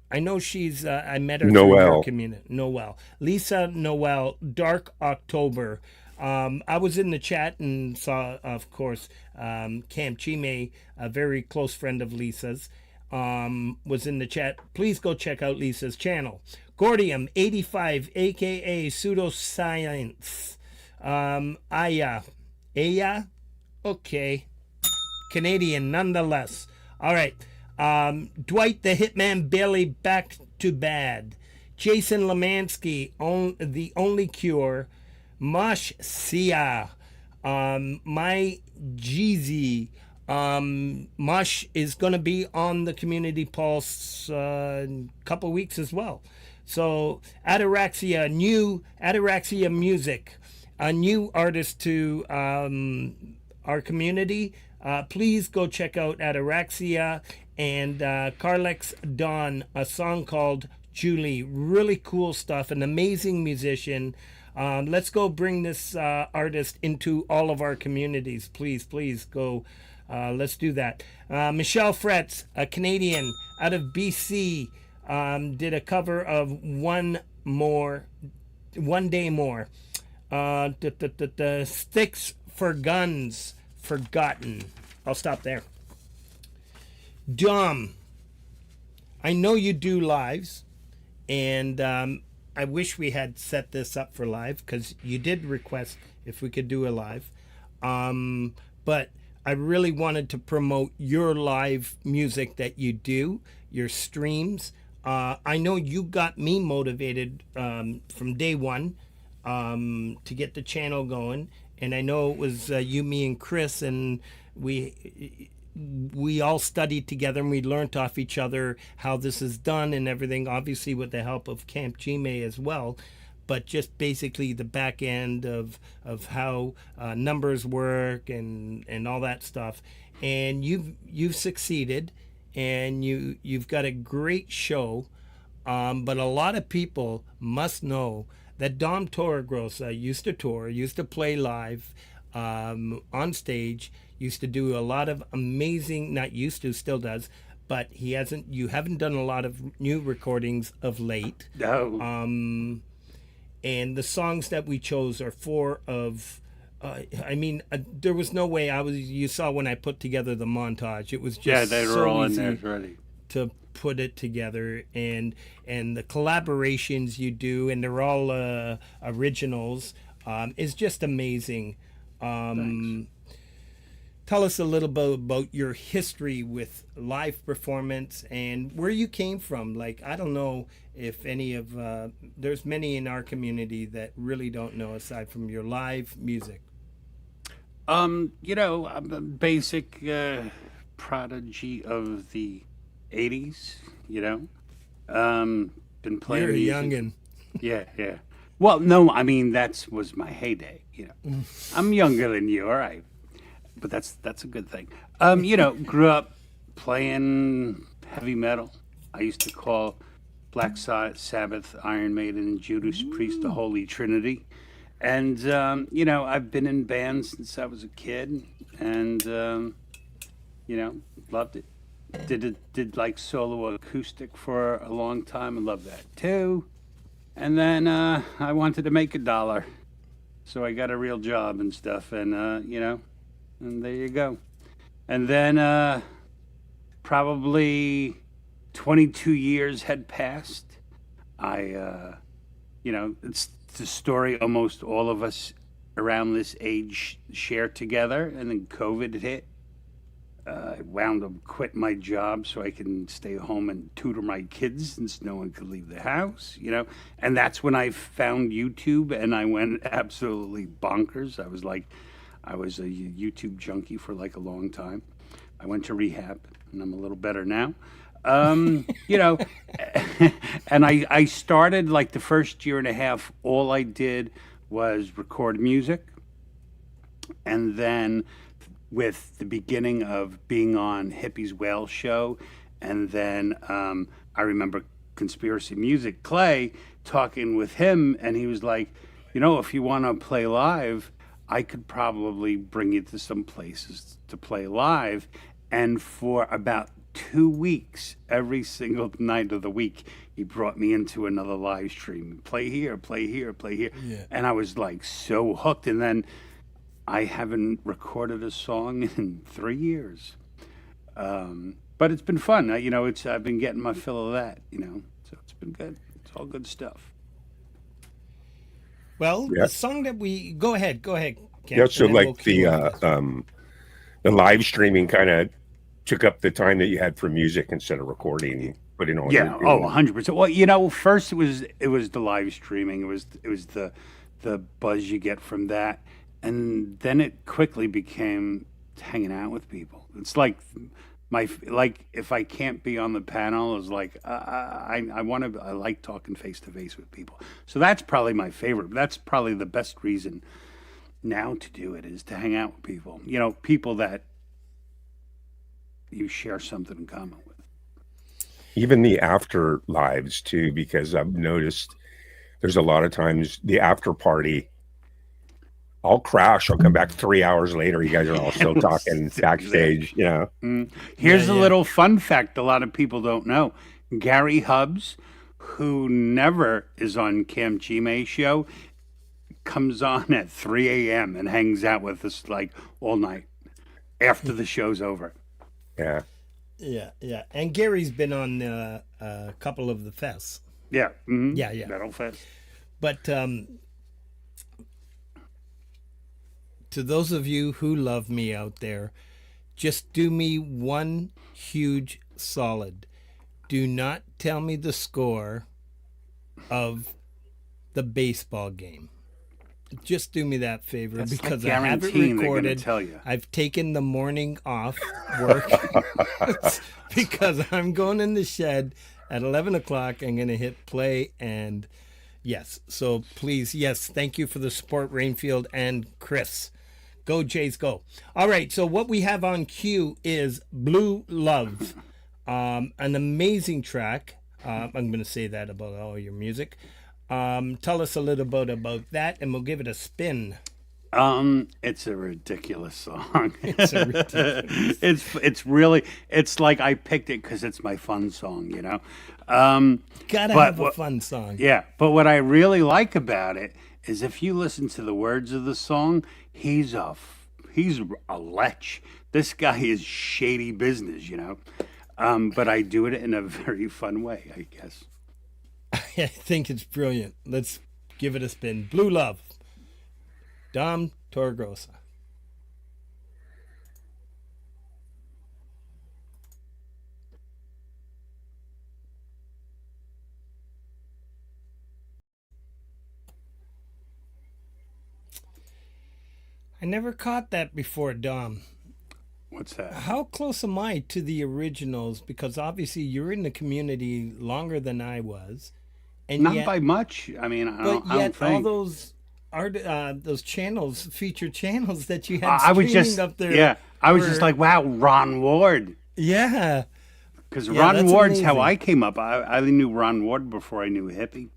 Speaker 2: I know she's, I met her through your community. Noel. Lisa Noel, Dark October. I was in the chat and saw, of course, Camp Chime, a very close friend of Lisa's, was in the chat. Please go check out Lisa's channel. Gordium 85, aka Pseudoscience. Aya, okay, Canadian nonetheless. All right. Dwight the Hitman Bailey, Back to Bad. Jason Lemansky, The Only Cure. Mosh Sia, My Jeezy. Mosh is going to be on the Community Pulse in a couple weeks as well. So Ataraxia, new Ataraxia Music, a new artist to our community. Please go check out Ataraxia and Carlex Dawn, a song called Julie. Really cool stuff, an amazing musician. Let's go bring this artist into all of our communities. Please go. Let's do that. Michelle Fretz, a Canadian out of BC, did a cover of One Day More. The Sticks for Guns, Forgotten. I'll stop there. Dom, I know you do lives, and I wish we had set this up for live because you did request if we could do a live. But I really wanted to promote your live music that you do, your streams. I know you got me motivated from day one to get the channel going. And I know it was you, me, and Chris, and we all studied together and we learned off each other how this is done and everything, obviously with the help of Camp Chime as well, but just basically the back end of how numbers work and all that stuff. And you've succeeded, and you've got a great show, but a lot of people must know that Dom Torregrossa used to tour, used to play live on stage, used to do a lot of amazing, not used to, still does, but you haven't done a lot of new recordings of late.
Speaker 7: No.
Speaker 2: And the songs that we chose are four of, there was no way you saw when I put together the montage, it was just
Speaker 7: they were
Speaker 2: so
Speaker 7: all in
Speaker 2: easy
Speaker 7: there already
Speaker 2: to put it together, and the collaborations you do, and they're all originals, is just amazing. Tell us a little bit about your history with live performance and where you came from. Like, I don't know if any of there's many in our community that really don't know aside from your live music.
Speaker 7: I'm a basic prodigy of the 80s, been playing
Speaker 2: You're a
Speaker 7: music.
Speaker 2: youngin'.
Speaker 7: Yeah. Well, no, that was my heyday, I'm younger than you, all right. But that's a good thing. Grew up playing heavy metal. I used to call Black Sabbath, Iron Maiden, Judas Priest the Holy Trinity. And, I've been in bands since I was a kid, and, loved it. Did like solo acoustic for a long time and loved that too. And then I wanted to make $1, so I got a real job and stuff, and and there you go. And then probably 22 years had passed. It's the story almost all of us around this age share together, and then COVID hit. I wound up quitting my job so I can stay home and tutor my kids since no one could leave the house, And that's when I found YouTube, and I went absolutely bonkers. I was a YouTube junkie for like a long time. I went to rehab, and I'm a little better now. And I started like the first year and a half, all I did was record music. And then with the beginning of being on Hippie's Whale Show, and then I remember Conspiracy Music, Clay, talking with him, and he was like, if you want to play live, I could probably bring you to some places to play live. And for about 2 weeks, every single night of the week, he brought me into another live stream. Play here, play here, play here. Yeah. And I was like so hooked. And then I haven't recorded a song in 3 years. But it's been fun. I've been getting my fill of that, So it's been good. It's all good stuff.
Speaker 2: Well, the song that we... Go ahead. Cam,
Speaker 5: yeah, so like the live streaming kind of took up the time that you had for music instead of recording, putting on.
Speaker 7: Yeah, 100%. Well, first it was the live streaming. It was the buzz you get from that, and then it quickly became hanging out with people. It's like if I can't be on the panel, it's like I like talking face to face with people. So that's probably my favorite. That's probably the best reason now to do it, is to hang out with people. People that you share something in common with.
Speaker 5: Even the after lives too, because I've noticed there's a lot of times the after party, I'll crash. I'll come back 3 hours later. You guys are all still talking backstage,
Speaker 7: Here's a little fun fact a lot of people don't know. Gary Hubbs, who never is on Cam Chime show, comes on at 3 a.m. and hangs out with us like all night after the show's over.
Speaker 5: Yeah.
Speaker 2: Yeah. And Gary's been on a couple of the fests.
Speaker 7: Yeah. Mm-hmm.
Speaker 2: Yeah.
Speaker 7: Metal Fest.
Speaker 2: But to those of you who love me out there, just do me one huge solid. Do not tell me the score of the baseball game. Just do me that favor. That's because I haven't recorded. Tell you. I've taken the morning off work because I'm going in the shed at 11 o'clock. I'm going to hit play, and yes. So please, yes, thank you for the support, Rainfield and Chris. Go Jays, go. All right, so what we have on cue is Blue Love, an amazing track. I'm going to say that about all your music. Tell us a little bit about that, and we'll give it a spin.
Speaker 7: It's a ridiculous song. It's really like I picked it because it's my fun song,
Speaker 2: Gotta have a fun song.
Speaker 7: Yeah, but what I really like about it is if you listen to the words of the song, he's a lech. This guy is shady business, But I do it in a very fun way, I guess.
Speaker 2: I think it's brilliant. Let's give it a spin. Blue Love, Dom Torgrosa. I never caught that before, Dom.
Speaker 7: What's that?
Speaker 2: How close am I to the originals? Because obviously you're in the community longer than I was. And
Speaker 7: not by much. I mean, I don't think.
Speaker 2: All those channels, featured channels that you had streaming up there.
Speaker 7: Yeah, I was just like, wow, Ron Ward.
Speaker 2: Yeah.
Speaker 7: Because Ron Ward's amazing. How I came up. I knew Ron Ward before I knew Hippie.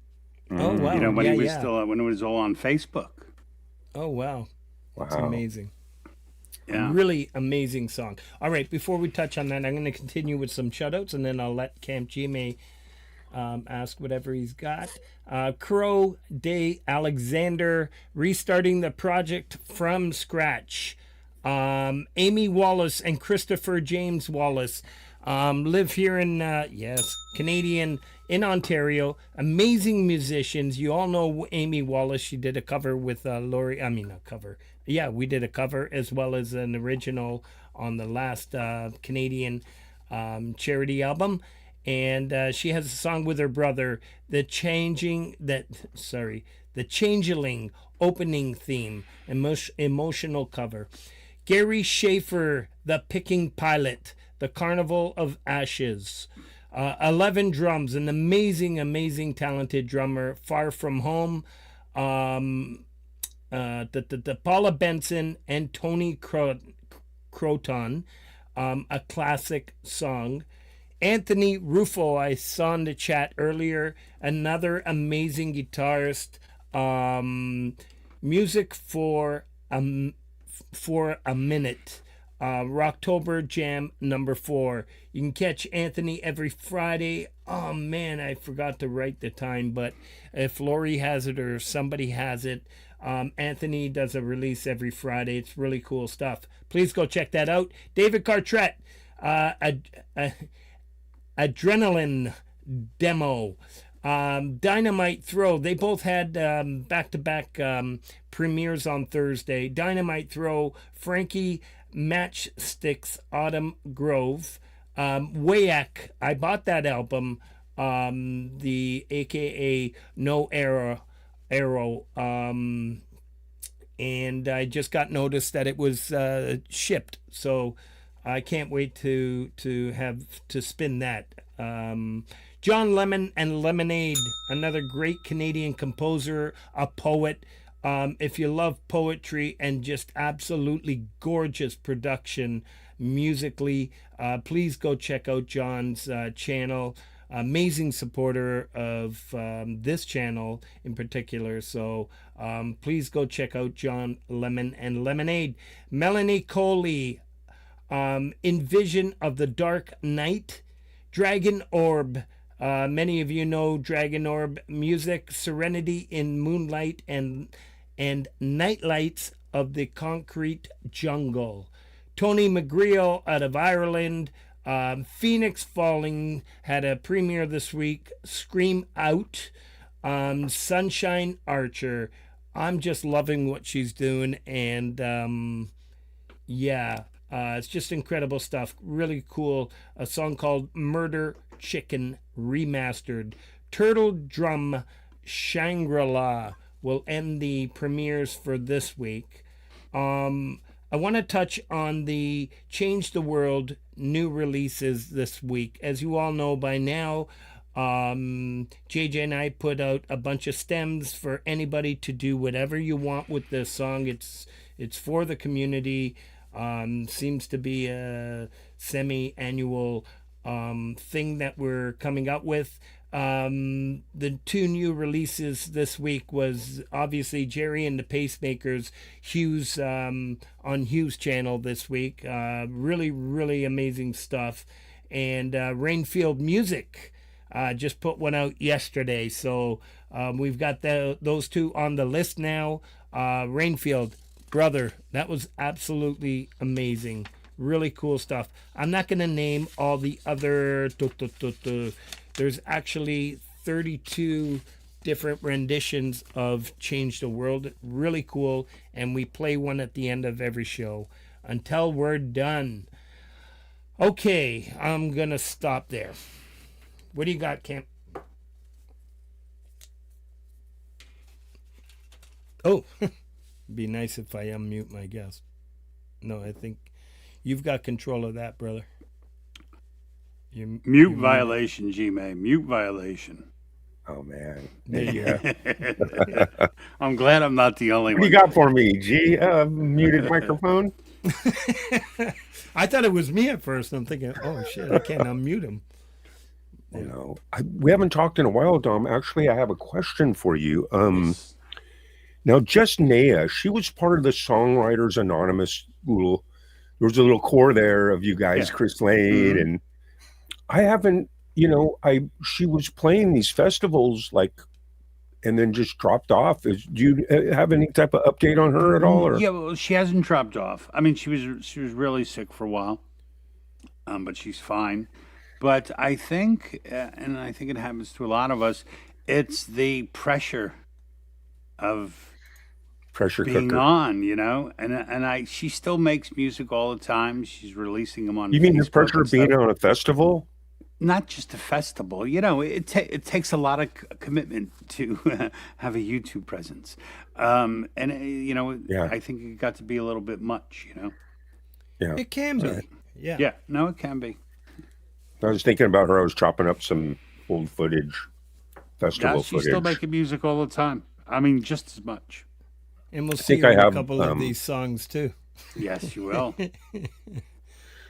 Speaker 2: Oh, wow.
Speaker 7: When he was still, when it was all on Facebook.
Speaker 2: Oh, wow. That's amazing.
Speaker 7: Yeah.
Speaker 2: Really amazing song. All right, before we touch on that, I'm going to continue with some shoutouts, and then I'll let Cam Chime ask whatever he's got. Crow Day Alexander, restarting the project from scratch. Amy Wallace and Christopher James Wallace live here in, Canadian, in Ontario. Amazing musicians. You all know Amy Wallace. She did a cover with Laurie. I mean, a cover. Yeah, we did a cover as well as an original on the last Canadian charity album. And she has a song with her brother, the Changeling opening theme, emotional cover. Gary Schaefer, the Picking Pilot, the Carnival of Ashes. 11 Drums, an amazing, talented drummer. Far From Home. Paula Benson and Tony Croton, a classic song. Anthony Rufo, I saw in the chat earlier, another amazing guitarist. Music for a Minute. Rocktober Jam number 4. You can catch Anthony every Friday. Oh man, I forgot to write the time, but if Laurie has it or somebody has it, Anthony does a release every Friday. It's really cool stuff. Please go check that out. David Cartrett, Adrenaline Demo, Dynamite Throw. They both had back-to-back premieres on Thursday. Dynamite Throw, Frankie Matchsticks, Autumn Grove, Wayak. I bought that album, the AKA No Arrow, and I just got noticed that it was shipped. So I can't wait to have to spin that. John Lemon and Lemonade, another great Canadian composer, a poet. If you love poetry and just absolutely gorgeous production musically, please go check out John's channel. Amazing supporter of this channel in particular. So please go check out John Lemon and Lemonade. Melanie Coley, In Vision of the Dark Night. Dragon Orb. Many of you know Dragon Orb music. Serenity in Moonlight and Nightlights of the Concrete Jungle. Tony McGreal out of Ireland. Phoenix Falling had a premiere this week. Scream Out. Sunshine Archer. I'm just loving what she's doing, and it's just incredible stuff. Really cool. A song called Murder Chicken Remastered. Turtle Drum Shangri-La will end the premieres for this week. I want to touch on the Change the World new releases this week. As you all know by now, JJ and I put out a bunch of stems for anybody to do whatever you want with this song. It's for the community. Seems to be a semi-annual thing that we're coming out with. The 2 new releases this week was obviously Jerry and the Pacemakers, Hughes, on Hughes' channel this week. Really amazing stuff. And Rainfield Music just put one out yesterday. So we've got those 2 on the list now. Rainfield, brother, that was absolutely amazing. Really cool stuff. I'm not going to name all the other... There's actually 32 different renditions of Change the World. Really cool. And we play one at the end of every show until we're done. Okay, I'm going to stop there. What do you got, Camp? Oh, be nice if I unmute my guest. No, I think you've got control of that, brother.
Speaker 7: Mute violation, G-May. Mute violation.
Speaker 5: Oh, man.
Speaker 2: There you
Speaker 5: go.
Speaker 7: I'm glad I'm not the only
Speaker 5: What
Speaker 7: one.
Speaker 5: do you got for me, G? Muted microphone?
Speaker 2: I thought it was me at first. I'm thinking, oh, shit, I can't unmute him.
Speaker 5: You know, we haven't talked in a while, Dom. Actually, I have a question for you. Now, Just Naya, she was part of the Songwriters Anonymous little. There was a little core there of you guys, yeah. Chris Lane, and I haven't. You know, she was playing these festivals like and then just dropped off. Do you have any type of update on her at all? Or?
Speaker 7: Yeah, well, she hasn't dropped off. I mean, she was really sick for a while, but she's fine. But I think, and I think it happens to a lot of us, it's the pressure of
Speaker 5: Pressure
Speaker 7: being
Speaker 5: cooker.
Speaker 7: on, you know. And she still makes music all the time. She's releasing them on.
Speaker 5: You mean the
Speaker 7: Facebook
Speaker 5: pressure
Speaker 7: and
Speaker 5: of being
Speaker 7: stuff.
Speaker 5: on a festival?
Speaker 7: Not just a festival, you know. It takes a lot of commitment to have a YouTube presence, and you know,
Speaker 5: Yeah.
Speaker 7: I think it got to be a little bit much, you know.
Speaker 5: Yeah.
Speaker 2: It can be. Yeah.
Speaker 7: Yeah, no, it can be.
Speaker 5: I was thinking about her. I was chopping up some old footage, festival
Speaker 7: Yeah, she's
Speaker 5: footage.
Speaker 7: still making music all the time. I mean, just as much.
Speaker 2: And we'll see
Speaker 5: think
Speaker 2: her
Speaker 5: I
Speaker 2: in a
Speaker 5: have,
Speaker 2: couple of these songs too.
Speaker 7: Yes, you will.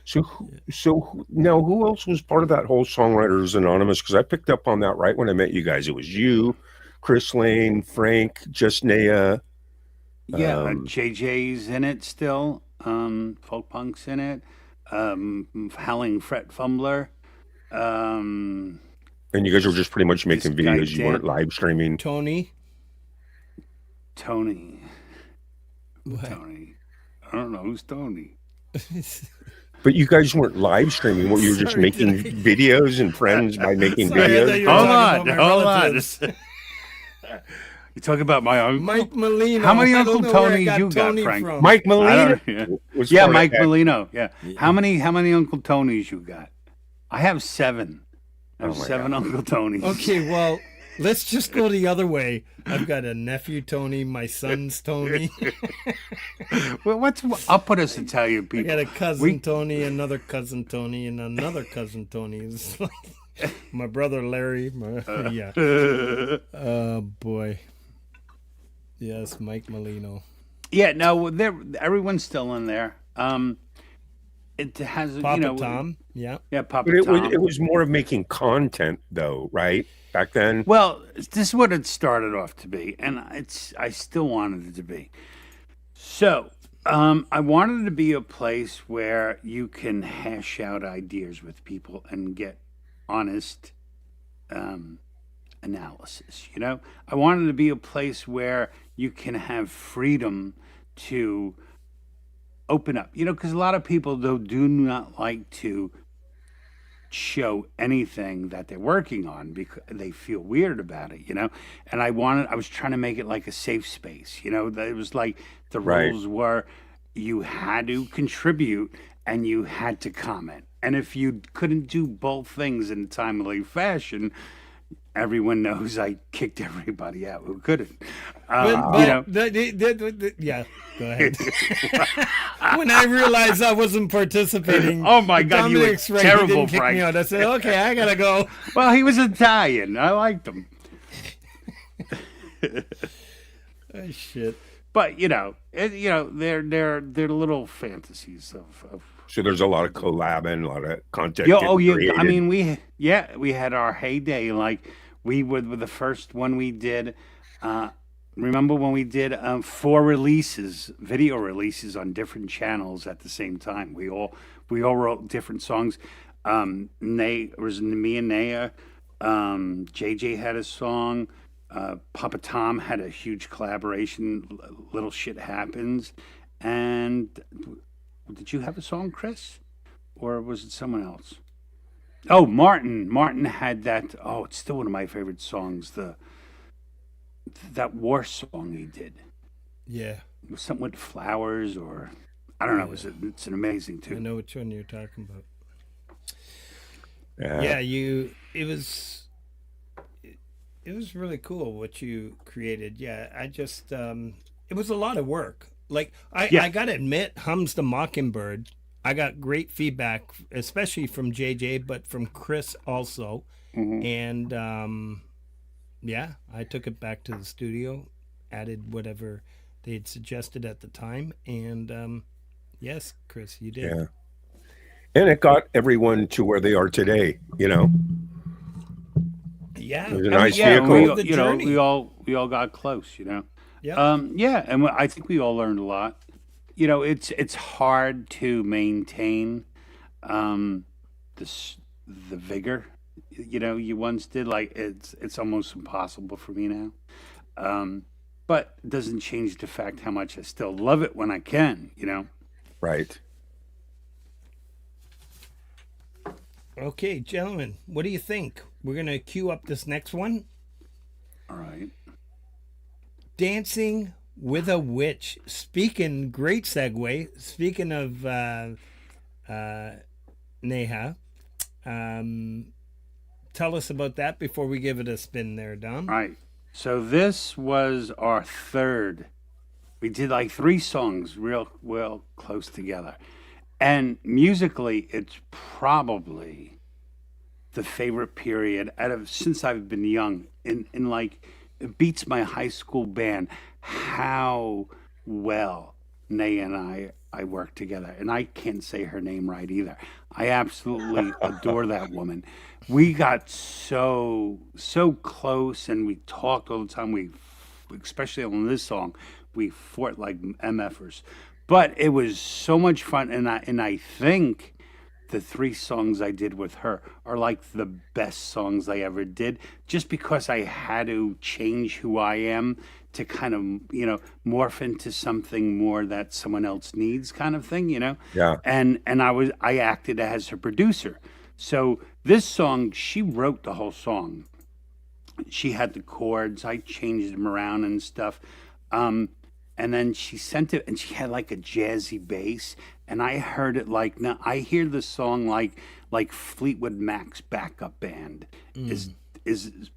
Speaker 5: So now, who else was part of that whole Songwriters Anonymous? Because I picked up on that right when I met you guys. It was you, Chris Lane, Frank, Just Naya.
Speaker 7: Yeah, JJ's in it still. Folk Punk's in it. Howling Fret Fumbler.
Speaker 5: And you guys were just pretty much making
Speaker 7: This guy
Speaker 5: videos. You weren't
Speaker 7: Dan-
Speaker 5: live streaming.
Speaker 2: Tony.
Speaker 7: Tony.
Speaker 2: What?
Speaker 7: Tony. I don't know who's Tony.
Speaker 5: But you guys weren't live streaming. What, you were just
Speaker 2: Sorry,
Speaker 5: making
Speaker 2: did I-
Speaker 5: videos and friends by making
Speaker 2: Sorry, I thought
Speaker 5: videos?
Speaker 2: you were
Speaker 7: Hold
Speaker 2: talking
Speaker 7: on,
Speaker 2: about my
Speaker 7: hold on.
Speaker 2: relatives.
Speaker 7: You talk about my uncle.
Speaker 2: Mike Molino.
Speaker 7: How many
Speaker 2: I don't
Speaker 7: Uncle
Speaker 2: know where I
Speaker 7: Tonys you got,
Speaker 2: Tony
Speaker 7: Frank?
Speaker 2: from.
Speaker 5: Mike
Speaker 7: I
Speaker 5: Molina?
Speaker 7: don't-
Speaker 5: was
Speaker 7: Yeah,
Speaker 5: part of
Speaker 7: Mike
Speaker 5: that.
Speaker 7: Molino. Yeah. How many Uncle Tonys you got? I have 7. I have
Speaker 5: Oh my
Speaker 7: 7
Speaker 5: God.
Speaker 7: Uncle Tonys.
Speaker 2: Okay, well, let's just go the other way. I've got a nephew Tony, my son's Tony.
Speaker 7: Well, what's up with us Italian
Speaker 2: I
Speaker 7: people?
Speaker 2: got a cousin
Speaker 7: We-
Speaker 2: Tony, another cousin Tony, and another cousin Tony. It's like my brother Larry. Yeah. Oh boy. Yes, Mike Molino.
Speaker 7: Yeah, no, everyone's still in there. It has,
Speaker 2: Papa
Speaker 7: you know,
Speaker 2: Tom. Yeah.
Speaker 7: Yeah, Papa
Speaker 5: But
Speaker 7: Tom.
Speaker 5: it was more of making content, though, right? Back then?
Speaker 7: Well, this is what it started off to be, and I still wanted it to be. So, I wanted it to be a place where you can hash out ideas with people and get honest analysis. You know, I wanted it to be a place where you can have freedom to open up. You know, because a lot of people though do not like to show anything that they're working on because they feel weird about it, you know. And I was trying to make it like a safe space, you know. It was like the
Speaker 5: Right.
Speaker 7: rules were you had to contribute and you had to comment, and if you couldn't do both things in a timely fashion, everyone knows I kicked everybody out who couldn't. You know,
Speaker 2: yeah, go ahead. When I realized I wasn't participating,
Speaker 7: Oh, my God, you were
Speaker 2: Dominic's right, he
Speaker 7: terrible,
Speaker 2: didn't kick
Speaker 7: Frank.
Speaker 2: me out. I said, okay, I gotta go.
Speaker 7: well, he was Italian. I liked him.
Speaker 2: Oh, shit.
Speaker 7: But you know, they're little fantasies of.
Speaker 5: So there's a lot of collabing, a lot of content.
Speaker 7: Yo,
Speaker 5: getting
Speaker 7: oh yeah, I
Speaker 5: created.
Speaker 7: mean we had our heyday. Like we were the first one we did. Remember when we did 4 releases, video releases on different channels at the same time? We all wrote different songs. It was me and Naya. JJ had a song. Papa Tom had a huge collaboration. Little Shit Happens. And did you have a song, Chris, or was it someone else? Oh, Martin. Martin had that. Oh, it's still one of my favorite songs. That war song he did.
Speaker 2: Yeah,
Speaker 7: It was something with flowers, or I don't know. It's an amazing
Speaker 2: I
Speaker 7: tune.
Speaker 2: know which one you're talking about.
Speaker 5: Yeah.
Speaker 2: Yeah, it was really cool what you created. Yeah, I just it was a lot of work. Like I gotta admit, Hums the Mockingbird, I got great feedback, especially from JJ, but from Chris also. And yeah, I took it back to the studio, added whatever they had suggested at the time, and yes, Chris, you did.
Speaker 5: Yeah. And it got everyone to where they are today, you know.
Speaker 2: Yeah,
Speaker 5: It was a nice
Speaker 7: Yeah,
Speaker 5: vehicle.
Speaker 2: The
Speaker 7: we, you know,
Speaker 2: journey.
Speaker 7: we all got close. You know.
Speaker 2: yeah.
Speaker 7: Yeah, and I think we all learned a lot. You know, it's hard to maintain the vigor. you know, you once did. Like it's almost impossible for me now. But it doesn't change the fact how much I still love it when I can, you know.
Speaker 5: Right.
Speaker 2: Okay, gentlemen, what do you think? We're going to queue up this next one.
Speaker 7: All right.
Speaker 2: Dancing with a Witch. Great segue. Speaking of Neha, tell us about that before we give it a spin there, Dom.
Speaker 7: All right. So this was our third. We did like 3 songs real close together. And musically, it's probably the favorite period since I've been young. In like, it beats my high school band how well Nay and I work together. And I can't say her name right either. I absolutely adore that woman. We got so close, and we talked all the time. We, especially on this song, we fought like MFers. But it was so much fun, and I think the 3 songs I did with her are like the best songs I ever did, just because I had to change who I am to kind of, you know, morph into something more that someone else needs, kind of thing, you know.
Speaker 5: Yeah.
Speaker 7: And I acted as her producer. So this song, she wrote the whole song. She had the chords. I changed them around and stuff. And then she sent it, and she had like a jazzy bass, and I heard it like, now I hear the song like Fleetwood Mac's backup band is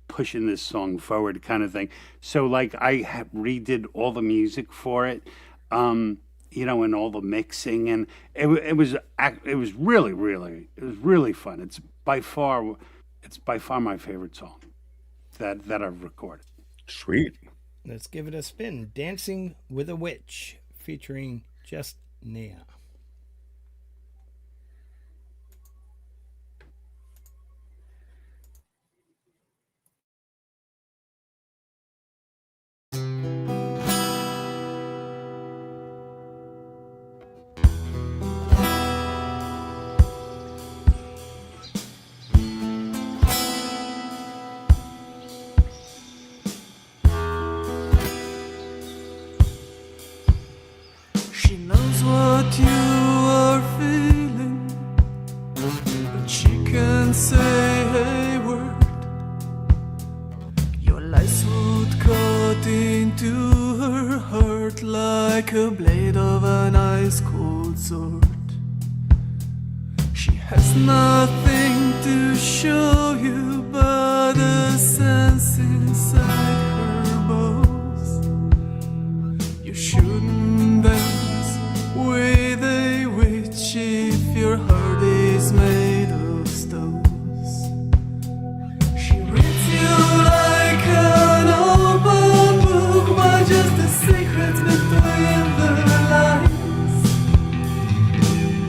Speaker 7: pushing this song forward, kind of thing. So like I redid all the music for it, you know, and all the mixing, and it was really fun. It's by far my favorite song that I've recorded.
Speaker 5: Sweet.
Speaker 2: Let's give it a spin. Dancing with a Witch, featuring just Nia.
Speaker 8: She knows what you are feeling, but she can't say a word. Your lies would cut into her heart like a blade of an ice cold sword. She has nothing to show you but the sense inside her bones. You shouldn't dance with a witch if your heart is made of stones. She reads you like an open book, but just the secrets between the lines.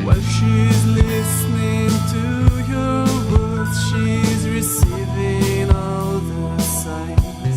Speaker 8: While she's listening to your words, she's receiving all the signs.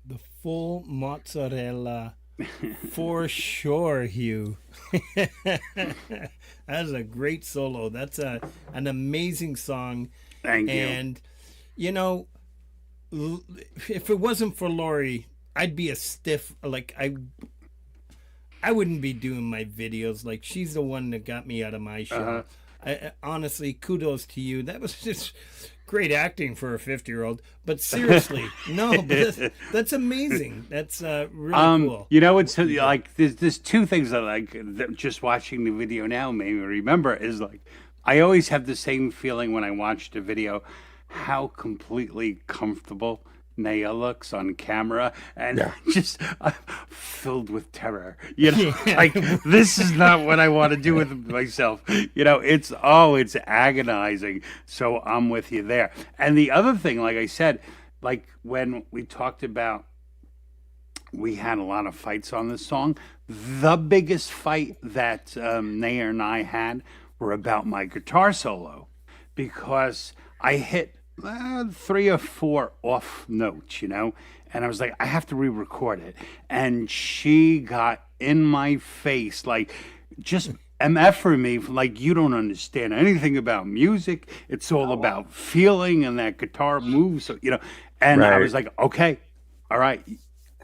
Speaker 2: The full mozzarella for sure, Hugh. That's a great solo. That's an amazing song.
Speaker 7: Thank you.
Speaker 2: And you know, if it wasn't for Laurie, I'd be a stiff. Like I wouldn't be doing my videos. Like she's the one that got me out of my shell. Honestly, kudos to you. That was just great acting for a 50-year-old. But seriously, no, but that's amazing. That's really cool.
Speaker 7: You know, it's like there's two things that that just watching the video now made me remember is like I always have the same feeling when I watch the video, how completely comfortable Naya looks on camera, and just filled with terror. You know, like this is not what I want to do with myself. You know, it's agonizing. So I'm with you there. And the other thing, like I said, like when we talked about, we had a lot of fights on this song. The biggest fight that Naya and I had were about my guitar solo, because I hit 3 or 4 off notes, you know, and I was like, I have to re-record it. And she got in my face, like, just MF me, like, you don't understand anything about music. It's all about feeling, and that guitar moves, you know. And I was like, okay, all right,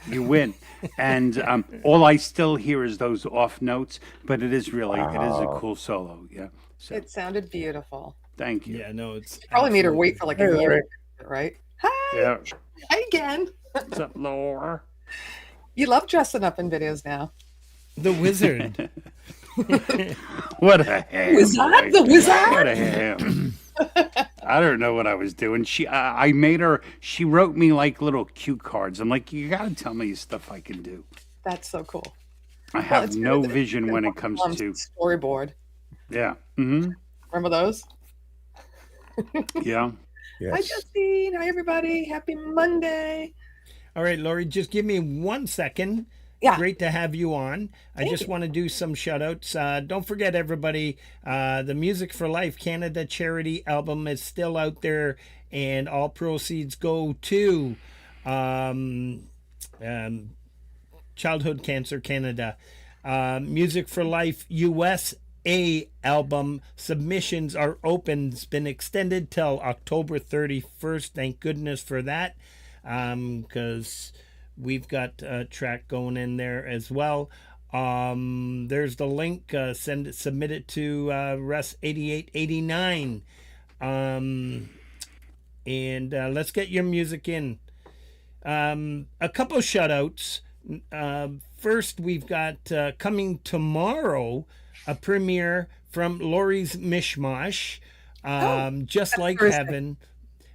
Speaker 7: you win. And all I still hear is those off notes, but it is really, it is a cool solo, yeah. So,
Speaker 9: It sounded beautiful.
Speaker 7: thank you.
Speaker 2: Yeah, no, it's
Speaker 9: Probably made her wait for like a year, right? Hi,
Speaker 7: Yeah.
Speaker 9: hi again.
Speaker 7: What's up, Laura?
Speaker 9: You love dressing up in videos now.
Speaker 2: the wizard.
Speaker 7: What a ham.
Speaker 9: Wizard, the wizard.
Speaker 7: What a ham. I don't know what I was doing. I made her, she wrote me like little cue cards. I'm like, you got to tell me stuff I can do.
Speaker 9: That's so cool.
Speaker 7: I have
Speaker 9: it's
Speaker 7: no
Speaker 9: good that
Speaker 7: vision
Speaker 9: you
Speaker 7: when
Speaker 9: can
Speaker 7: it comes
Speaker 9: put
Speaker 7: to,
Speaker 9: storyboard.
Speaker 7: yeah. Mm-hmm.
Speaker 9: Remember those?
Speaker 7: Yeah.
Speaker 9: Hi, Justine. Hi, everybody. Happy Monday.
Speaker 2: All right, Laurie, just give me 1 second.
Speaker 9: Yeah.
Speaker 2: Great to have you on. I
Speaker 9: Thank
Speaker 2: just
Speaker 9: you.
Speaker 2: want to do some shout outs. Don't forget, everybody, the Music for Life Canada charity album is still out there, and all proceeds go to Childhood Cancer Canada. Music for Life USA album submissions are open. It's been extended till October 31st. Thank goodness for that, because we've got a track going in there as well. There's the link. Submit it to Russ8889. And let's get your music in. A couple shout outs. First, we've got coming tomorrow a premiere from Laurie's Mishmosh, Just Like
Speaker 9: Thursday.
Speaker 2: Heaven,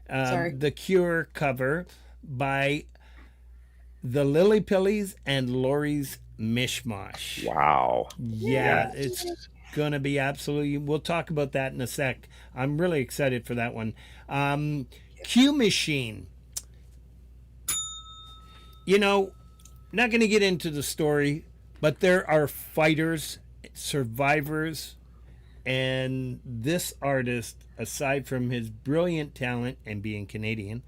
Speaker 9: Sorry.
Speaker 2: the Cure cover by the Lily Pillies and Laurie's Mishmosh.
Speaker 5: Wow.
Speaker 2: Yeah, it's gonna be absolutely. We'll talk about that in a sec. I'm really excited for that one. Q Machine. You know, not gonna get into the story, but there are fighters, survivors, and this artist, aside from his brilliant talent and being Canadian,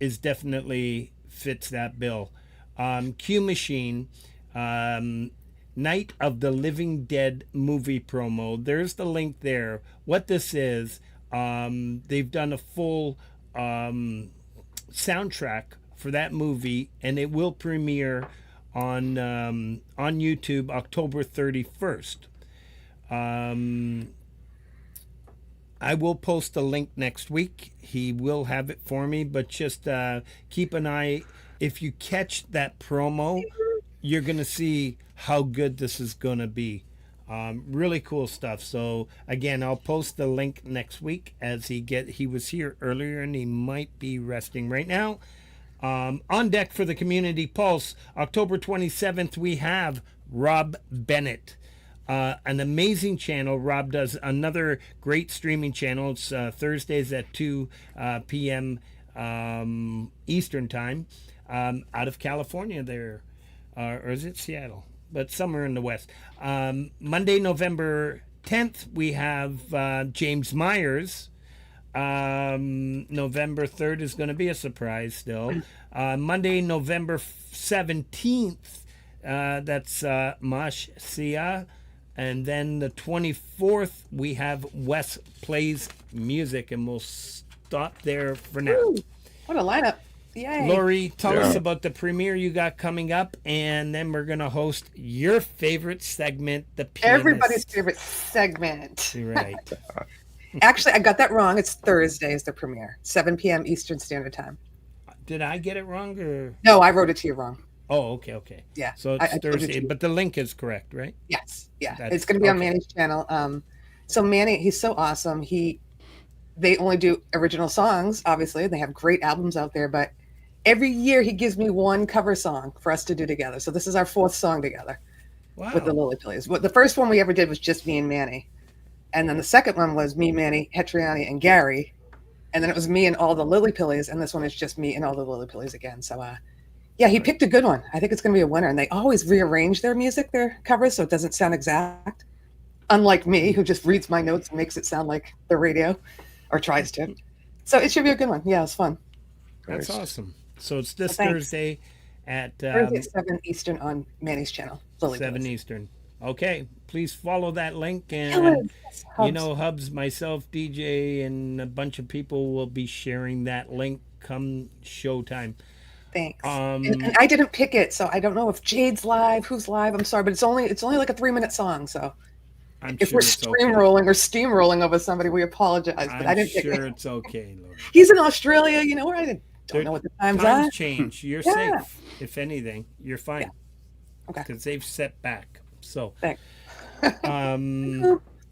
Speaker 2: is definitely fits that bill. Q Machine, Night of the Living Dead movie promo. There's the link there. What this is, they've done a full soundtrack for that movie, and it will premiere on YouTube October 31st. I will post the link next week. He will have it for me, but just keep an eye. If you catch that promo, you're going to see how good this is going to be. Really cool stuff. So again, I'll post the link next week as he was here earlier and he might be resting right now. On deck for the Community Pulse, October 27th, we have Rob Bennett. An amazing channel. Rob does another great streaming channel. It's Thursdays at 2 p.m. Eastern time, out of California there. Or is it Seattle? But somewhere in the West. Monday, November 10th, we have James Myers. November 3rd is going to be a surprise still. Monday, November 17th, that's Mosh Sia. And then the 24th, we have Wes Plays Music, and we'll stop there for now.
Speaker 9: Ooh, what a lineup. Yay.
Speaker 2: Laurie, tell us about the premiere you got coming up, and then we're going to host your favorite segment, the pianist.
Speaker 9: Everybody's favorite segment.
Speaker 2: Right.
Speaker 9: Actually, I got that wrong. It's Thursday is the premiere, 7 p.m. Eastern Standard Time.
Speaker 2: Did I get it wrong? Or
Speaker 9: No, I wrote it to you wrong.
Speaker 2: Oh, okay.
Speaker 9: Yeah.
Speaker 2: So it's
Speaker 9: I told it to
Speaker 2: Thursday,
Speaker 9: you.
Speaker 2: but the link is correct, right?
Speaker 9: Yes. Yeah.
Speaker 2: That's-
Speaker 9: It's going to be on
Speaker 2: okay.
Speaker 9: Manny's channel. So Manny, he's so awesome. They only do original songs, obviously. They have great albums out there, but every year he gives me one cover song for us to do together. So this is our 4th song together
Speaker 2: Wow.
Speaker 9: with the Lily Pillies. The first one we ever did was just me and Manny. And then the second one was me, Manny, Hetriani, and Gary. And then it was me and all the Lily Pillies. And this one is just me and all the Lily Pillies again. So, yeah, he picked a good one. I think it's going to be a winner. And they always rearrange their music, their covers, so it doesn't sound exact. Unlike me, who just reads my notes and makes it sound like the radio, or tries to. So it should be a good one. Yeah, it's fun.
Speaker 2: That's
Speaker 5: Nice.
Speaker 2: awesome. So it's this
Speaker 9: Thanks.
Speaker 2: Thursday at
Speaker 9: Thursday at 7 Eastern on Manny's channel. Lily
Speaker 2: 7
Speaker 9: Pillies.
Speaker 2: Eastern. Okay, please follow that link.
Speaker 9: Yeah,
Speaker 2: And,
Speaker 9: yes,
Speaker 2: you
Speaker 9: Hubs.
Speaker 2: know, Hubs, myself, DJ, and a bunch of people will be sharing that link come showtime.
Speaker 9: Thanks.
Speaker 2: Um,
Speaker 9: And I didn't pick it, so I don't know if Jade's live, who's live. I'm sorry, but it's only like a 3-minute song. So
Speaker 2: I'm
Speaker 9: if
Speaker 2: sure
Speaker 9: we're
Speaker 2: it's okay.
Speaker 9: steamrolling or steamrolling over somebody, we apologize. But I
Speaker 2: I'm
Speaker 9: didn't pick
Speaker 2: sure
Speaker 9: it.
Speaker 2: it's okay, Laurie.
Speaker 9: He's in Australia, you know, where I don't
Speaker 2: There-
Speaker 9: know what the times are.
Speaker 2: Times change. You're
Speaker 9: Yeah.
Speaker 2: safe. If anything, you're fine.
Speaker 9: Yeah. Okay.
Speaker 2: Because they've set back. So,
Speaker 9: Thanks.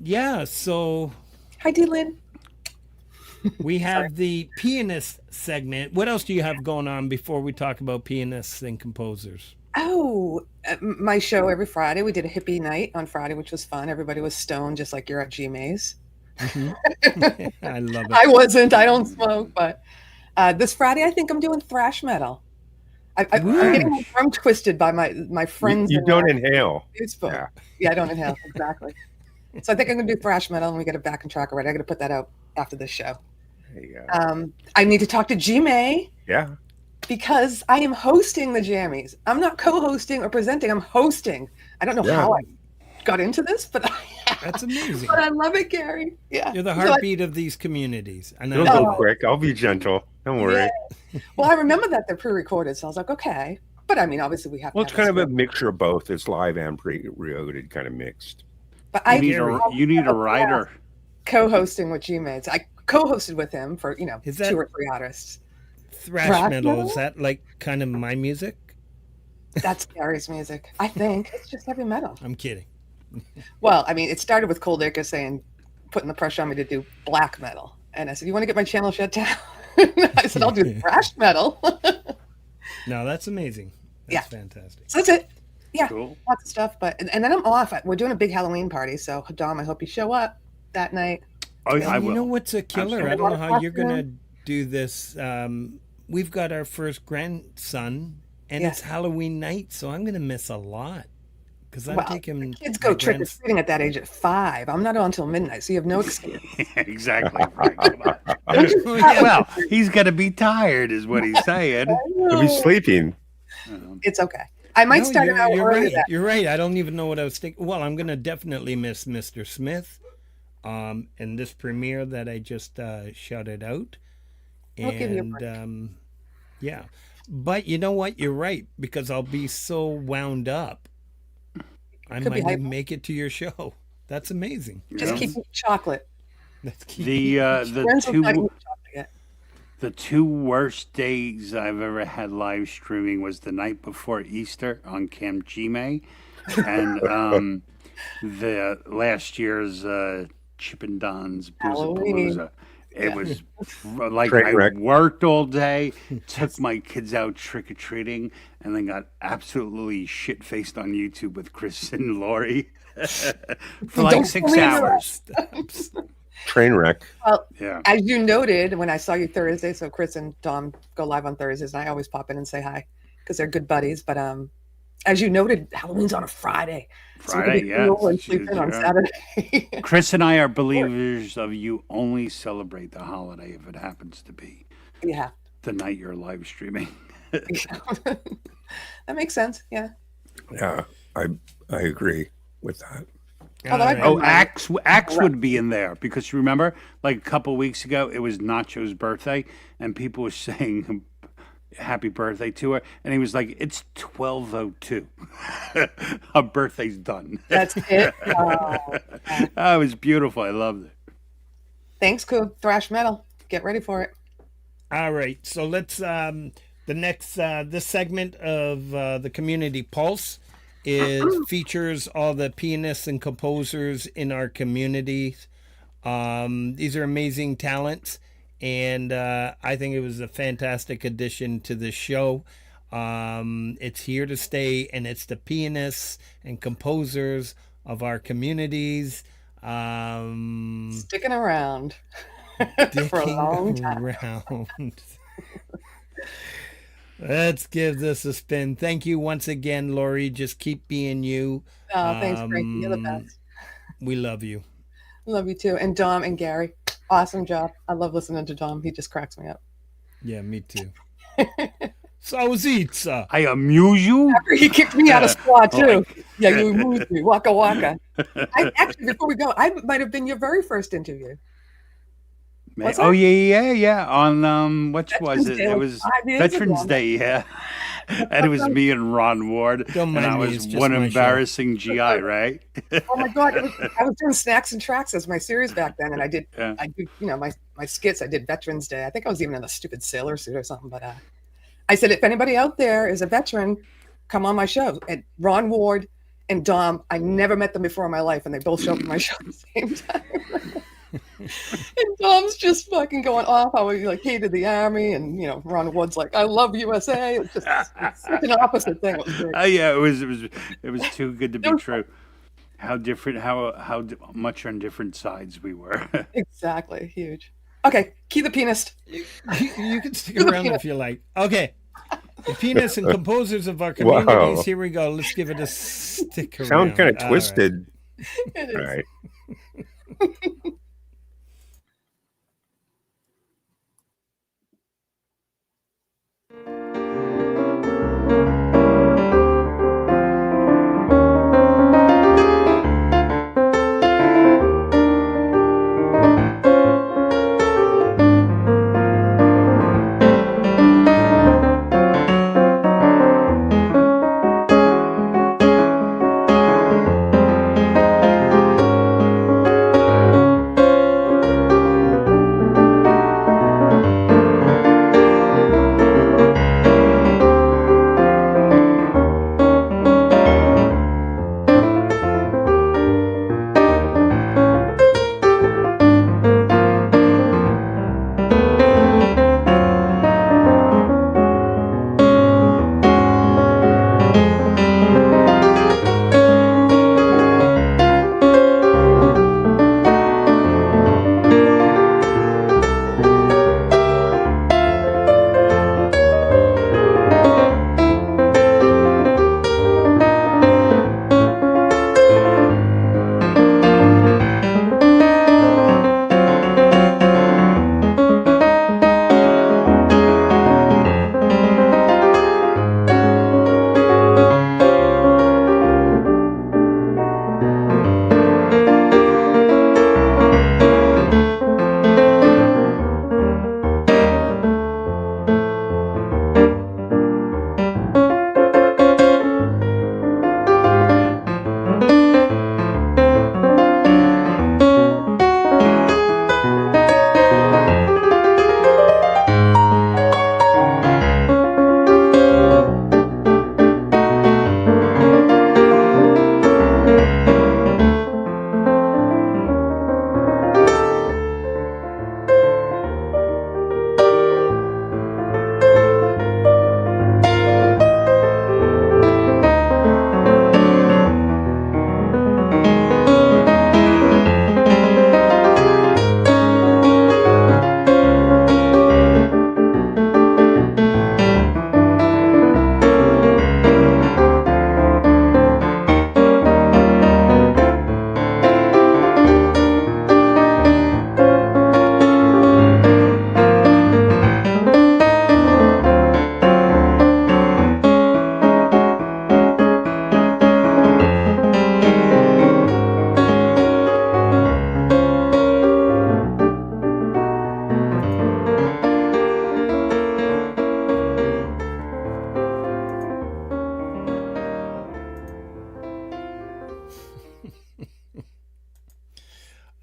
Speaker 2: yeah. So
Speaker 9: Hi, D-Lynn.
Speaker 2: we have the pianist segment. What else do you have going on before we talk about pianists and composers?
Speaker 9: Oh, my show every Friday. We did a hippie night on Friday, which was fun. Everybody was stoned, just like you're at GMA's.
Speaker 2: I love it.
Speaker 9: I wasn't. I don't smoke, but this Friday I think I'm doing thrash metal. I'm getting my arm twisted by my friends.
Speaker 5: You
Speaker 9: in,
Speaker 5: don't inhale.
Speaker 9: Facebook.
Speaker 5: Yeah.
Speaker 9: Yeah, I don't inhale exactly. So I think I'm gonna do thrash metal, and we get a back and track already. I got to put that out after this show.
Speaker 5: There you go.
Speaker 9: I need to talk to G-May
Speaker 5: Yeah.
Speaker 9: because I am hosting the Jammies. I'm not co-hosting or presenting. I'm hosting. I don't know
Speaker 5: Yeah.
Speaker 9: how I got into this, but
Speaker 2: That's amazing.
Speaker 9: I love it, Gary. Yeah.
Speaker 2: You're the
Speaker 9: So I-
Speaker 2: heartbeat of these communities. And I
Speaker 5: It'll
Speaker 2: love
Speaker 5: go
Speaker 2: it.
Speaker 5: quick. I'll be gentle. Don't worry.
Speaker 9: Yeah. Well, I remember that they're pre-recorded, so I was like, okay. But I mean, obviously we have.
Speaker 5: Well,
Speaker 9: to
Speaker 5: it's
Speaker 9: have
Speaker 5: kind of a
Speaker 9: script.
Speaker 5: mixture of both. It's live and pre-recorded, kind of mixed.
Speaker 9: But I
Speaker 7: You need a writer.
Speaker 9: co-hosting with G-Mates. I co-hosted with him for
Speaker 2: Is that-
Speaker 9: 2 or 3 artists.
Speaker 2: Thrash
Speaker 9: Thrash
Speaker 2: metal.
Speaker 9: metal?
Speaker 2: Is that like kind of my music?
Speaker 9: That's Gary's music. I think it's just heavy metal.
Speaker 2: I'm kidding.
Speaker 9: Well, I mean, it started with Cold Acre putting the pressure on me to do black metal, and I said, "You want to get my channel shut down?" I said, "I'll do thrash metal."
Speaker 2: No, that's amazing. That's
Speaker 9: Yeah.
Speaker 2: fantastic.
Speaker 9: So that's it. Yeah,
Speaker 7: Cool.
Speaker 9: lots of stuff. But and then I'm off. We're doing a big Halloween party, so Dom, I hope you show up that night.
Speaker 7: Oh, I
Speaker 2: And you know
Speaker 7: will.
Speaker 2: what's a killer? I
Speaker 9: Absolutely.
Speaker 2: don't know how you're going to do this. We've got our first grandson, and
Speaker 9: Yeah.
Speaker 2: it's Halloween night, so I'm going to miss a lot. Because I'm
Speaker 9: Well,
Speaker 2: taking
Speaker 9: Kids go
Speaker 2: my
Speaker 9: trick or treating at that age at 5. I'm not on until midnight, so you have no excuse.
Speaker 7: Exactly. Right. Come on.
Speaker 2: Oh, yeah.
Speaker 7: Well, he's gonna be tired, is what he's saying.
Speaker 5: He'll be sleeping.
Speaker 9: It's okay. I might
Speaker 2: No,
Speaker 9: start it out
Speaker 2: you're
Speaker 9: early.
Speaker 2: right. You're right. I don't even know what I was thinking. Well, I'm going to definitely miss Mr. Smith and this premiere that I just shouted out.
Speaker 9: I'll give you a
Speaker 2: And
Speaker 9: break.
Speaker 2: yeah. But you know what? You're right, because I'll be so wound up. I
Speaker 9: Could be
Speaker 2: might even
Speaker 9: hyper.
Speaker 2: make it to your show. That's amazing.
Speaker 9: Just
Speaker 7: Yeah.
Speaker 9: keep eating chocolate.
Speaker 2: That's key.
Speaker 7: The
Speaker 9: Friends will tell you
Speaker 7: two
Speaker 9: chocolate yet.
Speaker 7: the 2 worst days I've ever had live streaming was the night before Easter on Camp Gmail, and the last year's Chip and Don's
Speaker 9: Halloween.
Speaker 7: Boozapalooza. It was like
Speaker 5: Train
Speaker 7: I
Speaker 5: wreck.
Speaker 7: worked all day, took my kids out trick or treating, and then got absolutely shit faced on YouTube with Chris and Laurie for like
Speaker 9: Don't
Speaker 7: 6
Speaker 9: believe it.
Speaker 7: hours.
Speaker 5: Train wreck.
Speaker 9: Well,
Speaker 7: Yeah.
Speaker 9: as you noted when I saw you Thursday, so Chris and Dom go live on Thursdays, and I always pop in and say hi because they're good buddies. But as you noted, Halloween's on a Friday.
Speaker 7: Friday,
Speaker 9: so
Speaker 7: yeah.
Speaker 9: and sleep in on Saturday.
Speaker 7: Chris and I are believers of you only celebrate the holiday if it happens to be
Speaker 9: Yeah.
Speaker 7: the night you're live streaming.
Speaker 9: That makes sense. Yeah.
Speaker 5: Yeah, I agree with that.
Speaker 9: Although I-
Speaker 7: Oh, Axe would be in there because you remember, like a couple weeks ago, it was Nacho's birthday, and people were saying happy birthday to her, and he was like, "It's 12:02. Her birthday's done."
Speaker 9: That's it.
Speaker 7: That was beautiful. I loved it.
Speaker 9: Thanks, Coo. Thrash metal. Get ready for it.
Speaker 2: All right, so let's this segment of the Community Pulse features all the pianists and composers in our community. These are amazing talents, and I think it was a fantastic addition to the show. It's here to stay, and it's the pianists and composers of our communities.
Speaker 9: Sticking around for a long time.
Speaker 2: Around. Let's give this a spin. Thank you once again, Laurie. Just keep being you.
Speaker 9: Oh, thanks, Frankie. You're the best.
Speaker 2: We love you.
Speaker 9: Love you too. And Dom and Gary, awesome job. I love listening to Dom. He just cracks me up.
Speaker 2: Yeah, me too. Sauzica.
Speaker 7: I amuse you.
Speaker 9: He kicked me out of squad too. Yeah, you amused me. Waka waka. Actually, before we go, I might have been your very first interview. What's
Speaker 7: Oh
Speaker 9: that?
Speaker 7: yeah. On what was it?
Speaker 9: Day,
Speaker 7: It
Speaker 9: like
Speaker 7: was
Speaker 9: 5 years
Speaker 7: Veterans
Speaker 9: ago.
Speaker 7: Day, yeah. And it was me and Ron Ward,
Speaker 2: Don't
Speaker 7: and
Speaker 2: mind
Speaker 7: I
Speaker 2: me,
Speaker 7: was
Speaker 2: it's just
Speaker 7: one
Speaker 2: my show.
Speaker 7: embarrassing GI, right?
Speaker 9: Oh my God. I was doing Snacks and Tracks as my series back then. And I did,
Speaker 7: Yeah.
Speaker 9: my skits. I did Veterans Day. I think I was even in a stupid sailor suit or something. But I said, if anybody out there is a veteran, come on my show. And Ron Ward and Dom, I never met them before in my life. And they both show up on my show at the same time. And Dom's just fucking going off how he like hated the army, and Ron Wood's like, I love USA. It's just it's such an opposite thing. It was great.
Speaker 7: Yeah, it was too good to be true. How different, how much on different sides we were.
Speaker 9: Exactly, huge. Okay, Key the pianist.
Speaker 2: You can stick around if you like. Okay. The pianists and composers of our communities.
Speaker 5: Wow.
Speaker 2: Here we go. Let's give it a stick around.
Speaker 5: Sound kind of
Speaker 2: All
Speaker 5: twisted.
Speaker 9: It is.
Speaker 5: All right.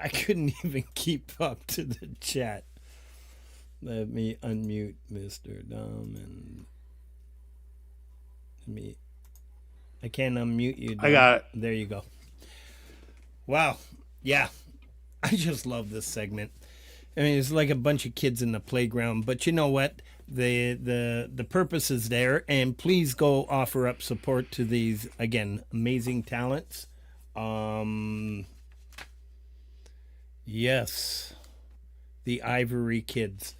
Speaker 2: I couldn't even keep up to the chat. Let me unmute Mr. Dom and I can't unmute you, Dom.
Speaker 7: I got it.
Speaker 2: There you go. Wow. Yeah. I just love this segment. I mean, it's like a bunch of kids in the playground, but you know what? The purpose is there, and please go offer up support to these, again, amazing talents. Yes, the Ivory Kids.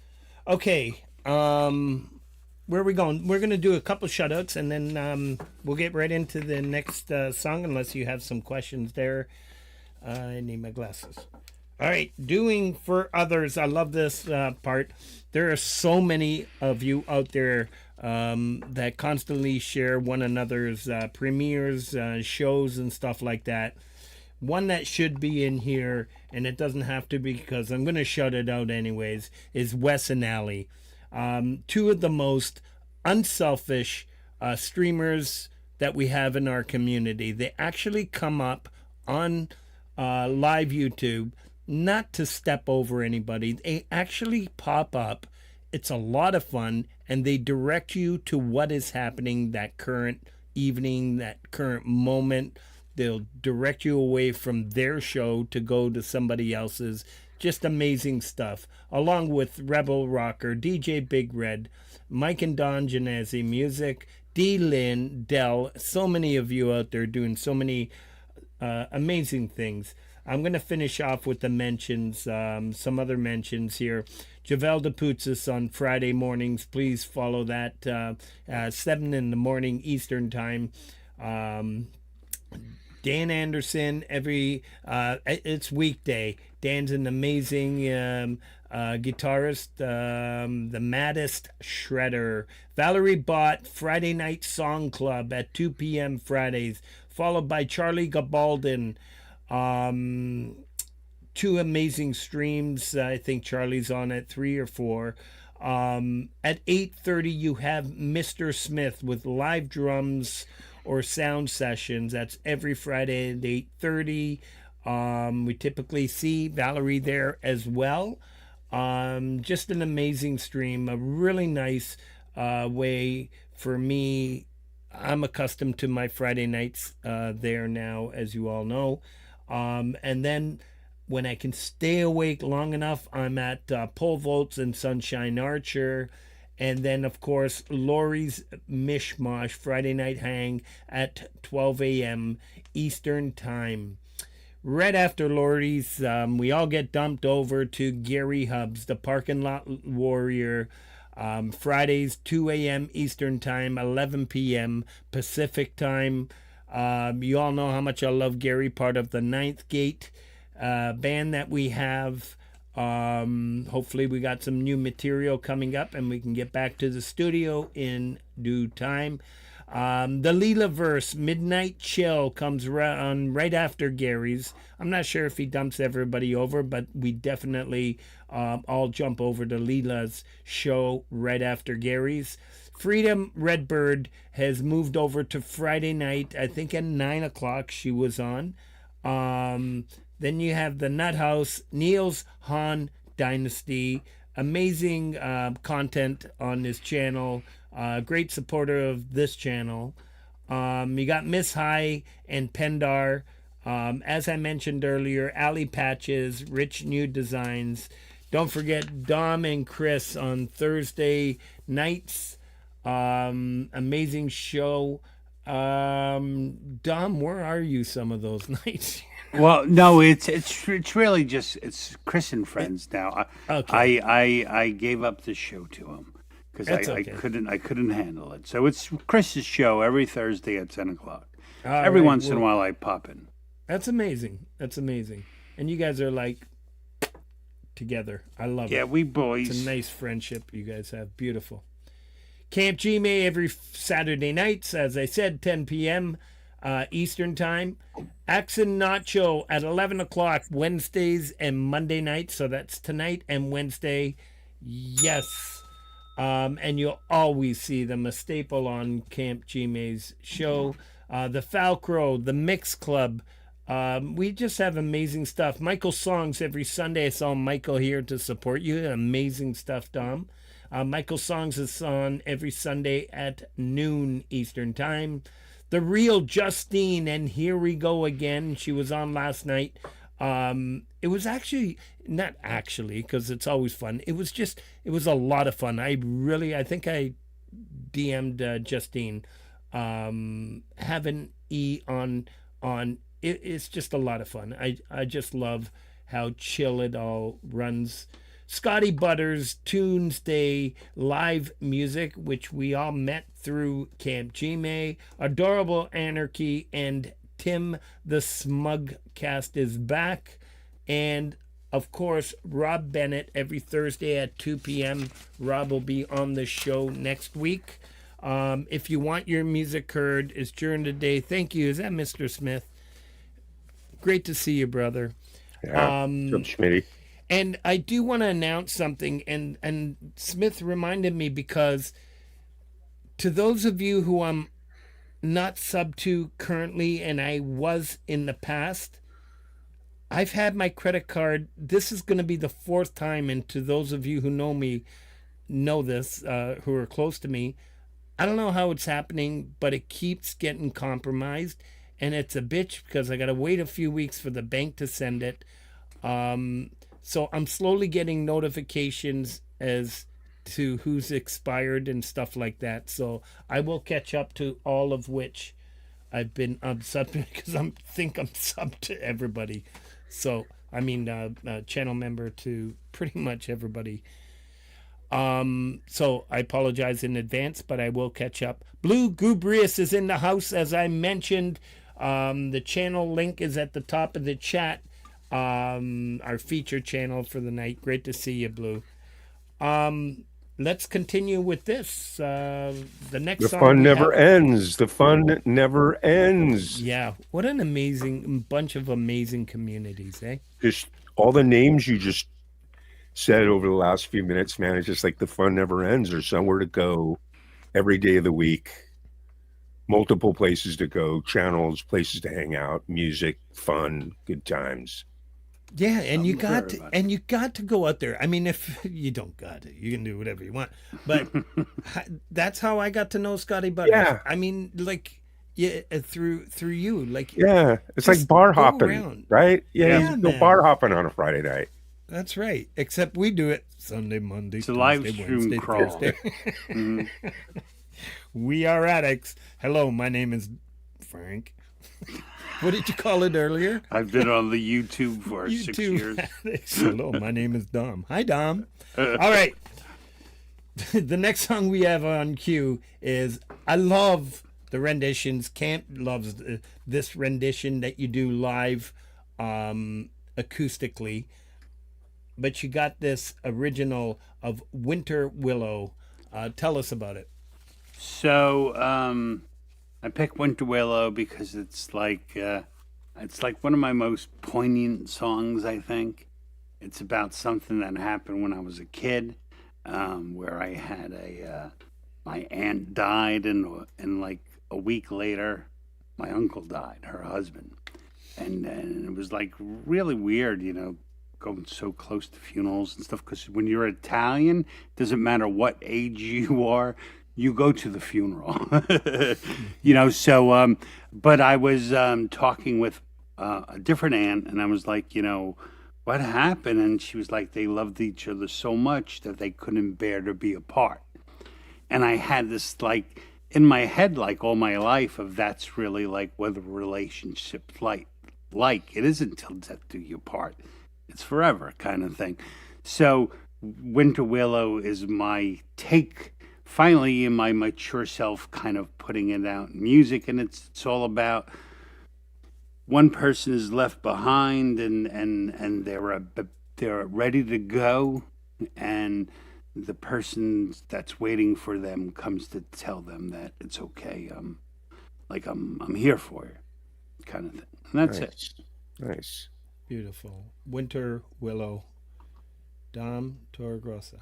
Speaker 2: Okay, where are we going? We're going to do a couple shoutouts, and then we'll get right into the next song, unless you have some questions there. I need my glasses. All right, doing for others. I love this part. There are so many of you out there that constantly share one another's premieres, shows, and stuff like that. One that should be in here, and it doesn't have to be because I'm going to shout it out anyways, is Wes and Allie. Two of the most unselfish streamers that we have in our community. They actually come up on live YouTube, not to step over anybody. They actually pop up. It's a lot of fun, and they direct you to what is happening that current evening, that current moment. They'll direct you away from their show to go to somebody else's. Just amazing stuff. Along with Rebel Rocker, DJ Big Red, Mike and Don Genesi Music, D. Lynn, Dell, so many of you out there doing so many amazing things. I'm going to finish off with the mentions, some other mentions here. Javel DePutzis on Friday mornings. Please follow that. 7 in the morning Eastern time. Dan Anderson, it's weekday. Dan's an amazing guitarist, the maddest shredder. Valerie Bott, Friday Night Song Club at 2 p.m. Fridays, followed by Charlie Gabaldon. Two amazing streams. I think Charlie's on at 3 or 4. At 8:30, you have Mr. Smith with live drums or sound sessions. That's every Friday at 8:30. We typically see Valerie there as well. Just an amazing stream, a really nice way for me. I'm accustomed to my Friday nights there now, as you all know. And then when I can stay awake long enough, I'm at Pole Vaults and Sunshine Archer. And then, of course, Laurie's Mishmosh Friday Night Hang at 12 a.m. Eastern Time. Right after Laurie's, we all get dumped over to Gary Hubbs, the Parking Lot Warrior. Fridays, 2 a.m. Eastern Time, 11 p.m. Pacific Time. You all know how much I love Gary, part of the Ninth Gate band that we have. Hopefully we got some new material coming up and we can get back to the studio in due time. The Leela-verse Midnight Chill comes right after Gary's. I'm not sure if he dumps everybody over, but we definitely all jump over to Leela's show right after Gary's. Freedom Redbird has moved over to Friday night. I think at 9 o'clock she was on. Then you have the Nut House, Niels Han Dynasty. Amazing content on this channel. Great supporter of this channel. You got Miss High and Pendar. As I mentioned earlier, Alley Patches, Rich New Designs. Don't forget Dom and Chris on Thursday nights. Amazing show. Dom, where are you some of those nights?
Speaker 7: Well, no, it's really just it's Chris and friends now.
Speaker 2: Okay.
Speaker 7: I gave up the show to him because I couldn't handle it. So it's Chris's show every Thursday at 10 o'clock. Every once in a while I pop in.
Speaker 2: That's amazing. That's amazing. And you guys are like together. I love it.
Speaker 7: Yeah, we boys.
Speaker 2: It's a nice friendship you guys have. Beautiful. Camp Gmail every Saturday nights, as I said, 10 p.m. Eastern Time. Axon Nacho at 11 o'clock Wednesdays and Monday nights. So that's tonight and Wednesday. Yes. And you'll always see them, a staple on Camp Gmail's show. The Falcrow, the Mix Club, We just have amazing stuff. Michael Songs every Sunday. I saw Michael here to support you. Amazing stuff, Dom. Michael Songs is on every Sunday at noon Eastern Time. The real Justine, and here we go again. She was on last night. It was actually not actually because it's always fun. It was a lot of fun. I think I DM'd Justine. Having E on it's just a lot of fun. I just love how chill it all runs. Scotty Butters, Tuesday live music, which we all met through Camp Gmail. Adorable Anarchy and Tim the Smugcast is back. And of course, Rob Bennett every Thursday at 2 p.m. Rob will be on the show next week. If you want your music heard, it's during the day. Thank you. Is that Mr. Smith? Great to see you, brother.
Speaker 5: Yeah. Schmitty.
Speaker 2: And I do want to announce something, and Smith reminded me, because to those of you who I'm not sub to currently, and I was in the past, I've had my credit card. This is going to be the fourth time, and to those of you who know me, know this, who are close to me, I don't know how it's happening, but it keeps getting compromised, and it's a bitch because I got to wait a few weeks for the bank to send it. So I'm slowly getting notifications as to who's expired and stuff like that. So I will catch up to all of which I've been sub to, because I think I'm sub to everybody. So I mean, channel member to pretty much everybody. So I apologize in advance, but I will catch up. Blue Gubrius is in the house, as I mentioned. The channel link is at the top of the chat. Our feature channel for the night. Great to see you, Blue. Let's continue with this. The next
Speaker 5: The
Speaker 2: song
Speaker 5: fun
Speaker 2: we
Speaker 5: never
Speaker 2: have-
Speaker 5: ends. The fun never ends.
Speaker 2: Yeah, what an amazing bunch of amazing communities, eh?
Speaker 5: Just all the names you just said over the last few minutes, man. It's just like the fun never ends. There's somewhere to go every day of the week. Multiple places to go, channels, places to hang out, music, fun, good times.
Speaker 2: Yeah, and you got to,
Speaker 7: everybody.
Speaker 2: and you got to go out there. I mean, if you don't got to, you can do whatever you want. But that's how I got to know Scotty Butters.
Speaker 5: Yeah.
Speaker 2: I mean, like, yeah, through you, like,
Speaker 5: Yeah, it's
Speaker 2: Just
Speaker 5: like bar
Speaker 2: go
Speaker 5: hopping,
Speaker 2: around.
Speaker 5: right? Yeah,
Speaker 2: Yeah,
Speaker 5: you go
Speaker 2: man.
Speaker 5: bar hopping on a Friday night.
Speaker 2: That's right. Except we do it Sunday, Monday,
Speaker 7: It's a
Speaker 2: Tuesday,
Speaker 7: live stream
Speaker 2: Wednesday,
Speaker 7: crawl.
Speaker 2: Thursday.
Speaker 7: Mhm.
Speaker 2: We are addicts. Hello, my name is Frank. What did you call it earlier?
Speaker 7: I've been on the YouTube for 6 years.
Speaker 2: Addicts. Hello, my name is Dom. Hi, Dom. All right. The next song we have on cue is, I love the renditions. Camp loves this rendition that you do live acoustically. But you got this original of Winter Willow. Tell us about it.
Speaker 7: So I picked Winter Willow because it's like one of my most poignant songs, I think. It's about something that happened when I was a kid, where I had my aunt died, and like a week later, my uncle died, her husband, and it was like really weird, you know, going so close to funerals and stuff. Because when you're Italian, it doesn't matter what age you are, you go to the funeral, you know. So, but I was talking with a different aunt, and I was like, you know, what happened? And she was like, they loved each other so much that they couldn't bear to be apart. And I had this like in my head, like all my life, of that's really like what a relationship's like. It isn't till death do you part. It's forever kind of thing. So Winter Willow is my take, finally in my mature self, kind of putting it out in music, and it's all about one person is left behind, and they're ready to go, and the person that's waiting for them comes to tell them that it's okay. I'm here for you, kind of thing. And that's it.
Speaker 5: Nice.
Speaker 2: Beautiful. Winter Willow. Dom Torregrossa.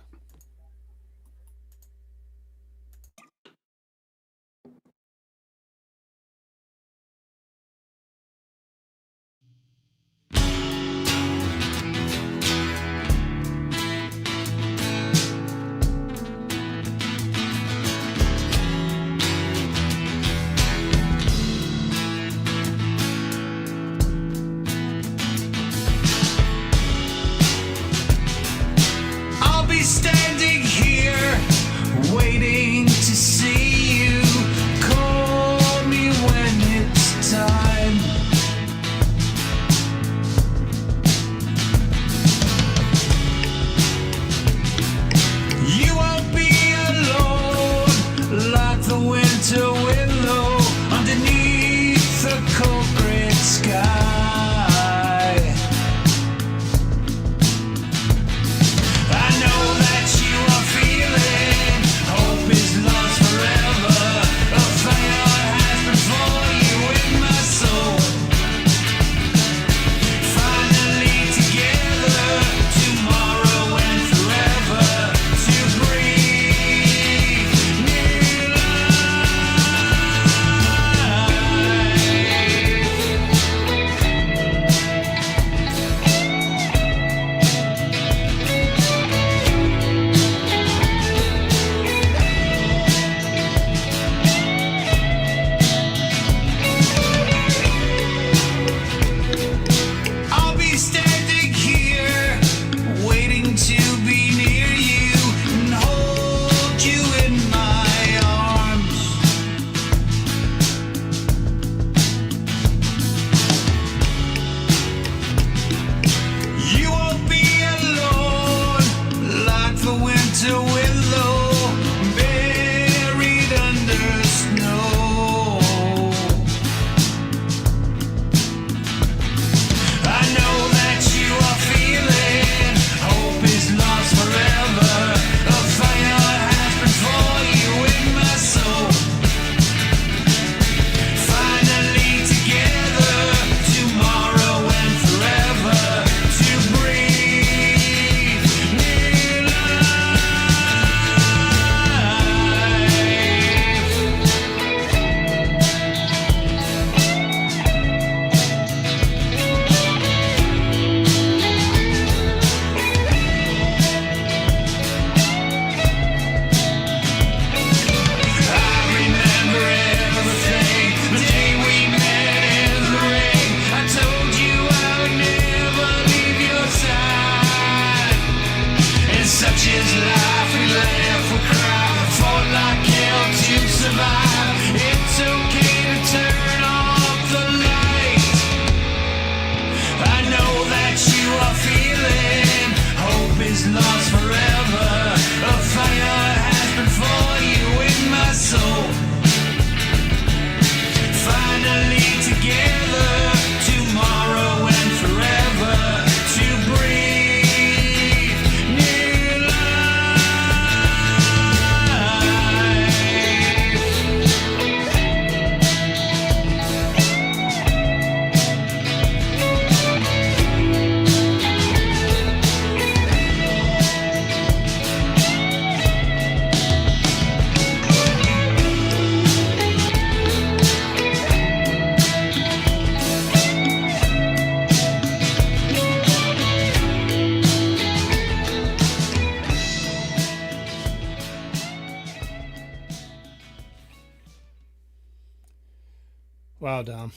Speaker 2: Wow, Dom.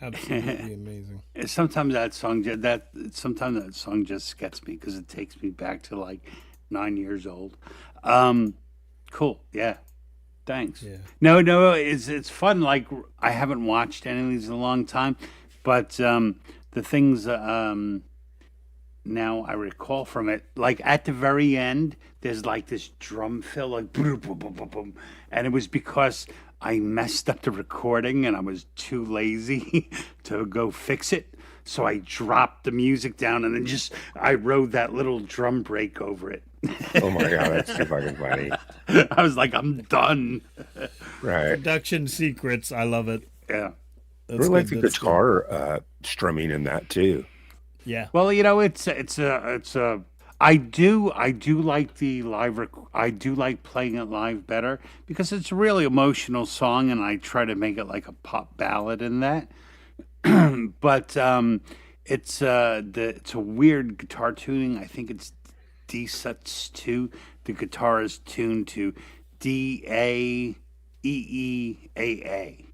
Speaker 2: Absolutely amazing.
Speaker 7: Sometimes that song just gets me because it takes me back to like 9 years old. Cool. Yeah. Thanks.
Speaker 2: Yeah.
Speaker 7: No, it's fun. Like I haven't watched any of these in a long time, but the things now I recall from it, like at the very end, there's like this drum fill, like boom, boom, boom, boom, boom, and it was because I messed up the recording and I was too lazy to go fix it. So I dropped the music down and then I rode that little drum break over it.
Speaker 5: Oh my God, that's too fucking funny.
Speaker 7: I was like, I'm done.
Speaker 5: Right.
Speaker 2: Production secrets. I love it.
Speaker 7: Yeah.
Speaker 2: That's
Speaker 5: Really like
Speaker 2: good,
Speaker 5: the
Speaker 2: that's good.
Speaker 5: guitar strumming in that too.
Speaker 2: Yeah.
Speaker 7: Well, it's a. I do like the live. I do like playing it live better because it's a really emotional song, and I try to make it like a pop ballad in that. But it's a weird guitar tuning. I think it's D suts 2. The guitar is tuned to D A E E A A.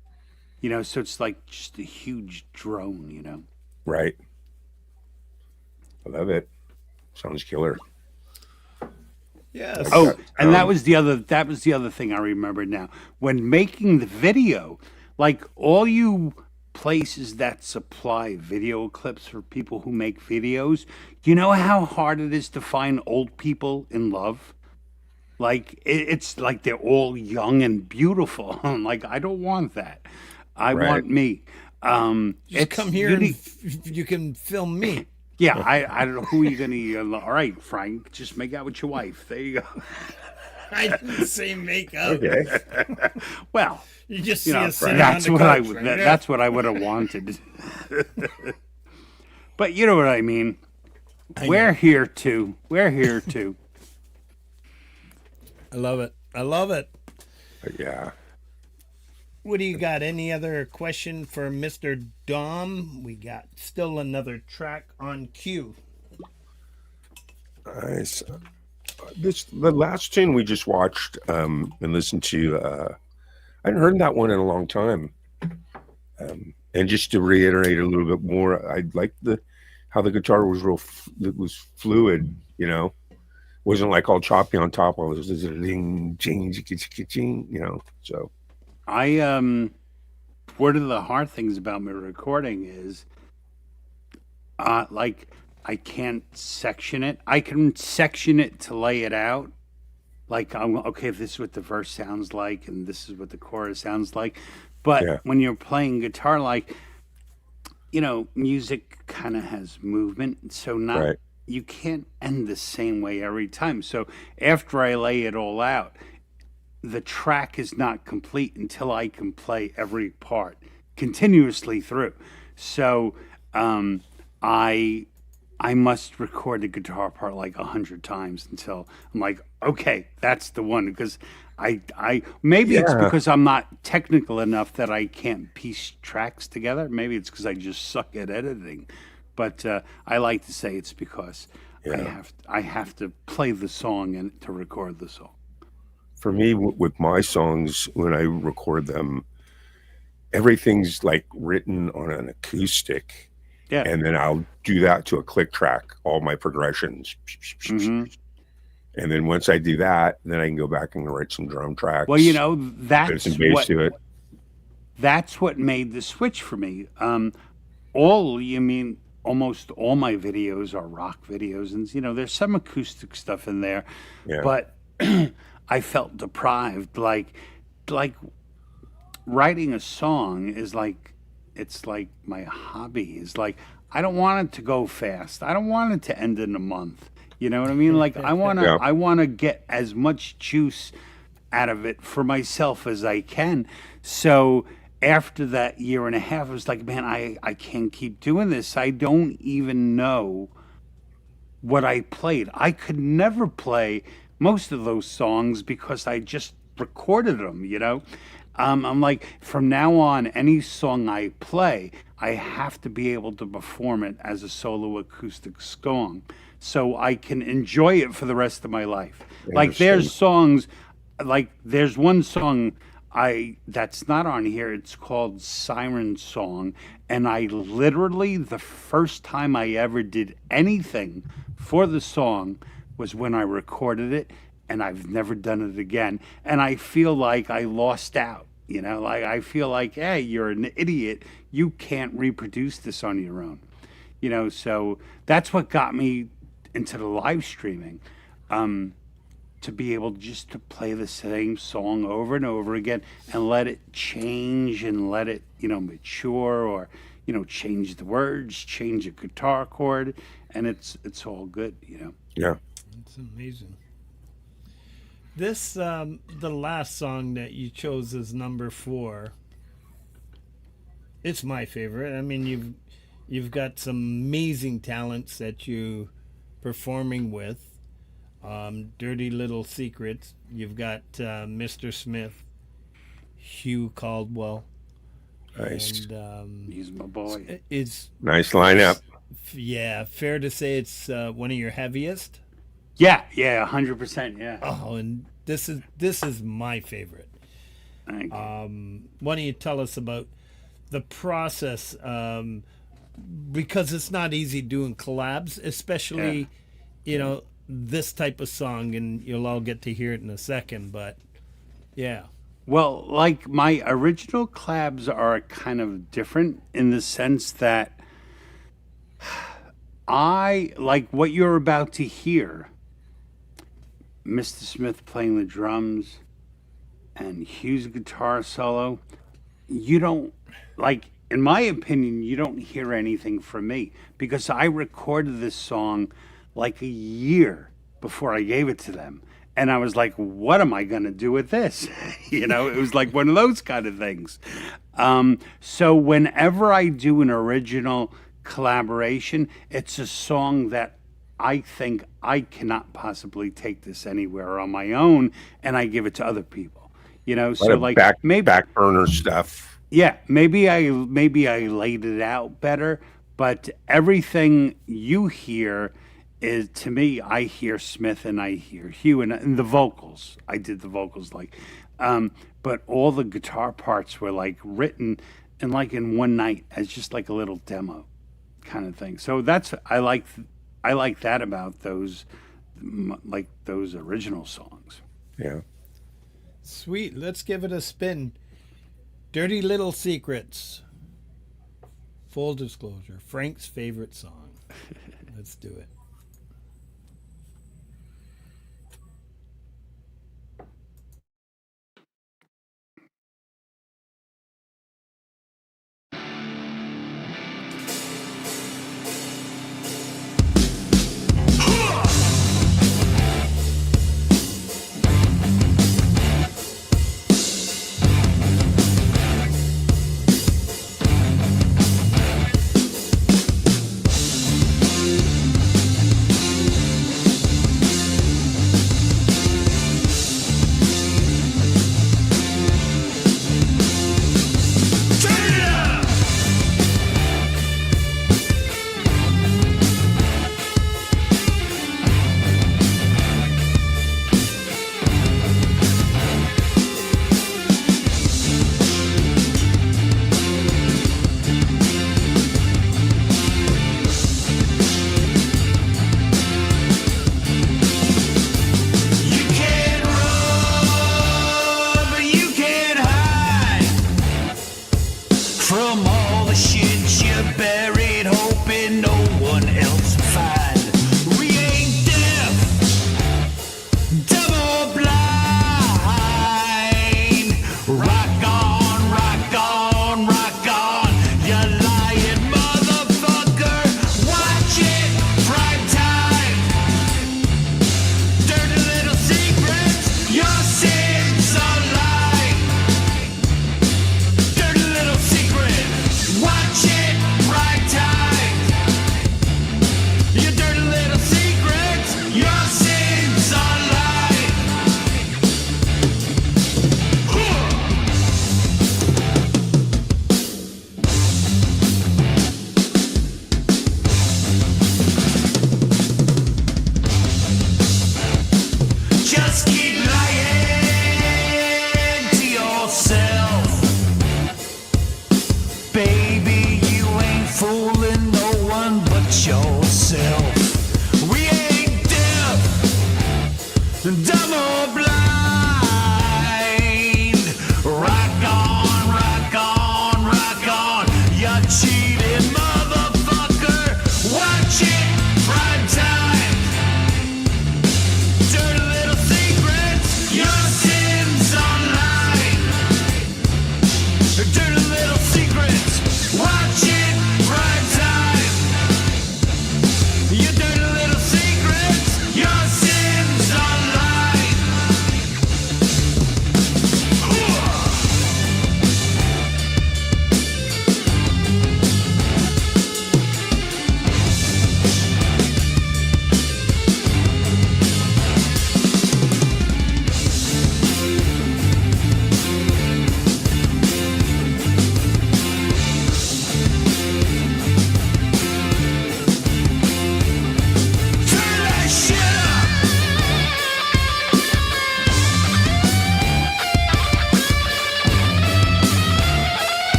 Speaker 7: You know, so it's like just a huge drone. You know.
Speaker 5: Right. I love it. Sounds killer.
Speaker 2: Yes.
Speaker 7: Oh, and that was the other thing I remember now. When making the video, like all you places that supply video clips for people who make videos, you know how hard it is to find old people in love? Like it's like they're all young and beautiful. I'm like, I don't want that. I want me.
Speaker 2: Just come here and you can film me.
Speaker 7: Yeah, I don't know who you're gonna. All right, Frank, just make out with your wife. There you go.
Speaker 2: I didn't say makeup.
Speaker 5: Okay.
Speaker 7: Well,
Speaker 2: You just see us sitting
Speaker 7: that's
Speaker 2: on the
Speaker 7: what
Speaker 2: couch right there.
Speaker 7: that's what I would have wanted. But you know what I mean. We're here too. We're here too.
Speaker 2: I love it. I love it.
Speaker 5: But yeah.
Speaker 2: What do you got? Any other question for Mr. Dom? We got still another track on cue.
Speaker 5: Nice. The last tune we just watched and listened to, I hadn't heard that one in a long time. And just to reiterate a little bit more, I liked how the guitar was it was fluid, you know, wasn't like all choppy on top. It was just a ding, ching, ching, you know. So
Speaker 7: One of the hard things about my recording is, like, I can't section it. I can section it to lay it out. Like, okay, this is what the verse sounds like, and this is what the chorus sounds like. But when you're playing guitar, like, you know, music kind of has movement, so you can't end the same way every time. So after I lay it all out, the track is not complete until I can play every part continuously through. So I must record the guitar part like 100 times until I'm like, okay, that's the one. Because maybe it's because I'm not technical enough that I can't piece tracks together. Maybe it's because I just suck at editing. But I like to say it's because I have to play the song and to record the song.
Speaker 5: for me, with my songs, when I record them, everything's like written on an acoustic.
Speaker 7: Yeah.
Speaker 5: And then I'll do that to a click track, all my progressions.
Speaker 7: Mm-hmm.
Speaker 5: And then once I do that, then I can go back and write some drum tracks.
Speaker 7: Well, you know,
Speaker 5: Put some bass to it.
Speaker 7: That's what made the switch for me. Almost all my videos are rock videos, and you know, there's some acoustic stuff in there, but I felt deprived. Like writing a song is like, it's like my hobby. Is like, I don't want it to go fast. I don't want it to end in a month. You know what I mean? Like I wanna get as much juice out of it for myself as I can. So after that year and a half, I was like, man, I can't keep doing this. I don't even know what I played. I could never play most of those songs because I just recorded them, you know? I'm like, from now on, any song I play, I have to be able to perform it as a solo acoustic song so I can enjoy it for the rest of my life. Like there's songs like there's one song that's not on here. It's called Siren Song, and I literally the first time I ever did anything for the song was when I recorded it, and I've never done it again. And I feel like I lost out. You know, like I feel like, hey, you're an idiot. You can't reproduce this on your own. You know, so that's what got me into the live streaming. To be able just to play the same song over and over again and let it change and let it, you know, mature, or, you know, change the words, change a guitar chord, and it's all good, you know.
Speaker 5: Yeah.
Speaker 2: It's amazing. This the last song that you chose as number 4. It's my favorite. I mean, you've got some amazing talents that you performing with. Dirty Little Secrets. You've got Mr. Smith, Hugh Caldwell.
Speaker 5: Nice.
Speaker 2: And,
Speaker 7: He's my boy.
Speaker 2: It's
Speaker 5: Nice lineup.
Speaker 2: yeah, fair to say it's one of your heaviest.
Speaker 7: Yeah, 100%. Yeah.
Speaker 2: Oh, and this is my favorite.
Speaker 7: Thank you.
Speaker 2: Why don't you tell us about the process? Because it's not easy doing collabs, especially you know, this type of song, and you'll all get to hear it in a second, but yeah.
Speaker 7: Well, like my original collabs are kind of different in the sense that I like what you're about to hear. Mr. Smith playing the drums and Hugh's guitar solo. You don't, like, in my opinion, you don't hear anything from me because I recorded this song like a year before I gave it to them. And I was like, what am I going to do with this? You know, it was like one of those kind of things. So whenever I do an original collaboration, it's a song that I think I cannot possibly take this anywhere on my own, and I give it to other people. You know, so like
Speaker 5: maybe back burner stuff.
Speaker 7: Yeah, maybe I laid it out better, but everything you hear is, to me, I hear Smith and I hear Hugh, and the vocals. I did the vocals but all the guitar parts were like written in one night as just like a little demo kind of thing. So that's I like that about those original songs.
Speaker 5: Yeah.
Speaker 2: Sweet. Let's give it a spin. Dirty Little Secrets. Full disclosure, Frank's favorite song. Let's do it.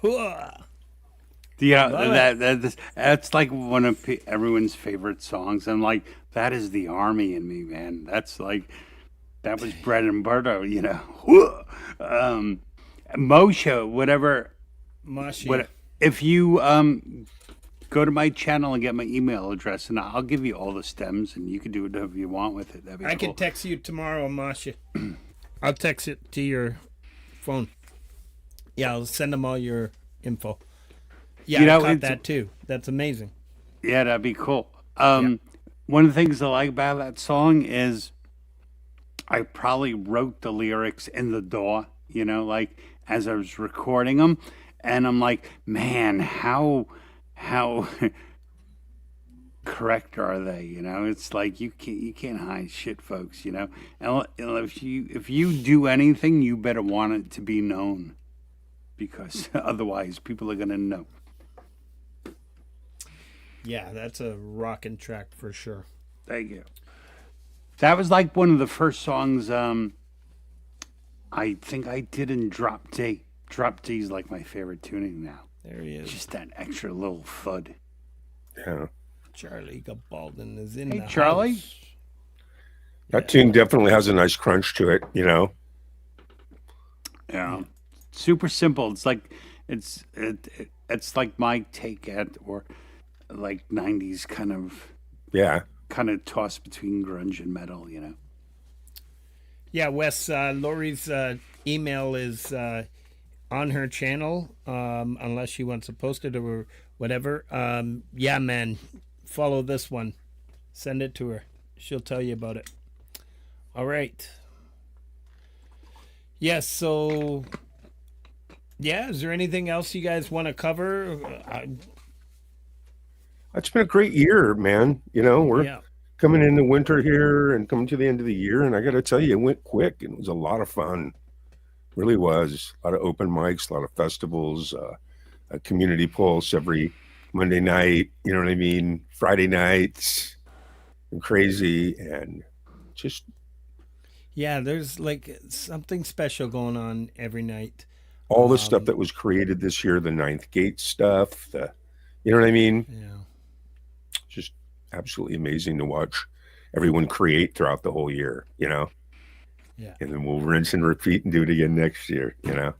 Speaker 2: Hooah.
Speaker 7: Yeah,
Speaker 2: Love
Speaker 7: that's like one of everyone's favorite songs. And like, that is the army in me, man. That's like, that was bread and butter, you know. Moshe, whatever.
Speaker 2: Moshi.
Speaker 7: What if you go to my channel and get my email address, and I'll give you all the stems, and you can do whatever you want with it. That'd be
Speaker 2: I
Speaker 7: cool.
Speaker 2: can text you tomorrow, Masha. I'll text it to your phone. Yeah, I'll send them all your info. Yeah,
Speaker 7: You know,
Speaker 2: I caught
Speaker 7: it's-
Speaker 2: that too. That's amazing.
Speaker 7: Yeah, that'd be cool. One of the things I like about that song is I probably wrote the lyrics in the DAW, you know, like as I was recording them, and I'm like, man, how correct are they? You know, it's like you can't hide shit, folks. You know, and if you do anything, you better want it to be known, because otherwise people are gonna know.
Speaker 2: Yeah, that's a rockin' track for sure.
Speaker 7: Thank you. That was like one of the first songs I think I did in Drop D. Drop D is like my favorite tuning now.
Speaker 2: There he is.
Speaker 7: Just that extra little thud.
Speaker 5: Yeah.
Speaker 2: Charlie Gabaldon is in
Speaker 7: Hey,
Speaker 2: the
Speaker 7: Charlie.
Speaker 2: house.
Speaker 5: That tune definitely has a nice crunch to it, you know.
Speaker 7: Yeah. Super simple. It's like it's like my take at or like 90s kind of toss between grunge and metal, you know.
Speaker 2: Yeah, Wes, Laurie's email is on her channel, unless she wants to post it or whatever. Yeah, man, follow this one. Send it to her. She'll tell you about it. All right. Yes, so, yeah, is there anything else you guys want to cover?
Speaker 5: It's been a great year, man. You know, we're coming into winter here and coming to the end of the year, and I got to tell you, it went quick, and it was a lot of fun. Really was. A lot of open mics, a lot of festivals, a community pulse every Monday night, you know what I mean? Friday nights, and crazy, and just...
Speaker 2: Yeah, there's like something special going on every night.
Speaker 5: All the stuff that was created this year, the Ninth Gate stuff, you know what I mean?
Speaker 2: Yeah.
Speaker 5: Just absolutely amazing to watch everyone create throughout the whole year, you know?
Speaker 2: Yeah.
Speaker 5: And then we'll rinse and repeat and do it again next year, you know?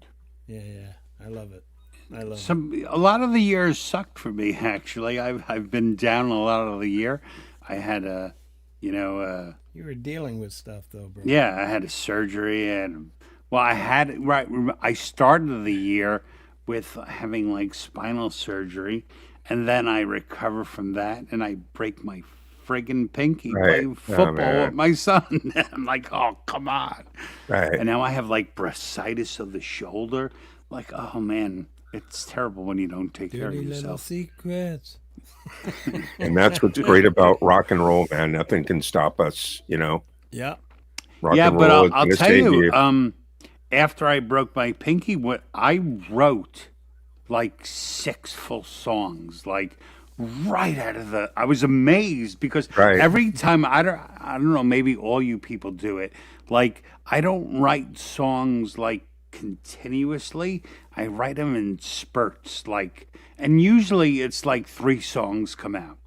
Speaker 2: Yeah. I love it.
Speaker 7: A lot of the years sucked for me, actually. I've been down a lot of the year. I had you were
Speaker 2: dealing with stuff though, bro.
Speaker 7: Yeah, I had a surgery, and I started the year with having like spinal surgery, and then I recover from that, and I break my friggin' pinky playing football with my son. I'm like, oh, come on.
Speaker 5: Right.
Speaker 7: And now I have like bursitis of the shoulder. Like, oh man, it's terrible when you don't take care of
Speaker 2: Little
Speaker 7: yourself.
Speaker 2: secrets.
Speaker 5: And that's what's great about rock and roll, man. Nothing can stop us, you know?
Speaker 2: Yeah.
Speaker 5: Rock
Speaker 7: yeah,
Speaker 5: and
Speaker 7: but
Speaker 5: roll
Speaker 7: I'll
Speaker 5: is
Speaker 7: tell
Speaker 5: gonna
Speaker 7: you,
Speaker 5: save
Speaker 7: after I broke my pinky, what I wrote like 6 full songs, like right out of I was amazed because every time I don't know, maybe all you people do it. Like I don't write songs like continuously. I write them in spurts, and usually it's like 3 songs come out.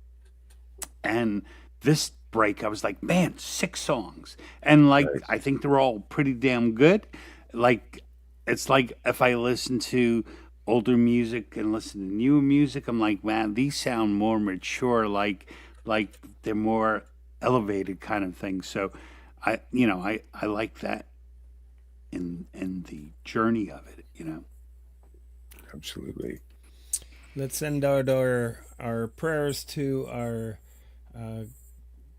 Speaker 7: And this break, I was like, man, 6 songs, and I think they're all pretty damn good. Like it's like if I listen to older music and listen to newer music, I'm like, man, these sound more mature, like they're more elevated kind of thing. So I like that in the journey of it, you know.
Speaker 5: Absolutely.
Speaker 2: Let's send out our prayers to our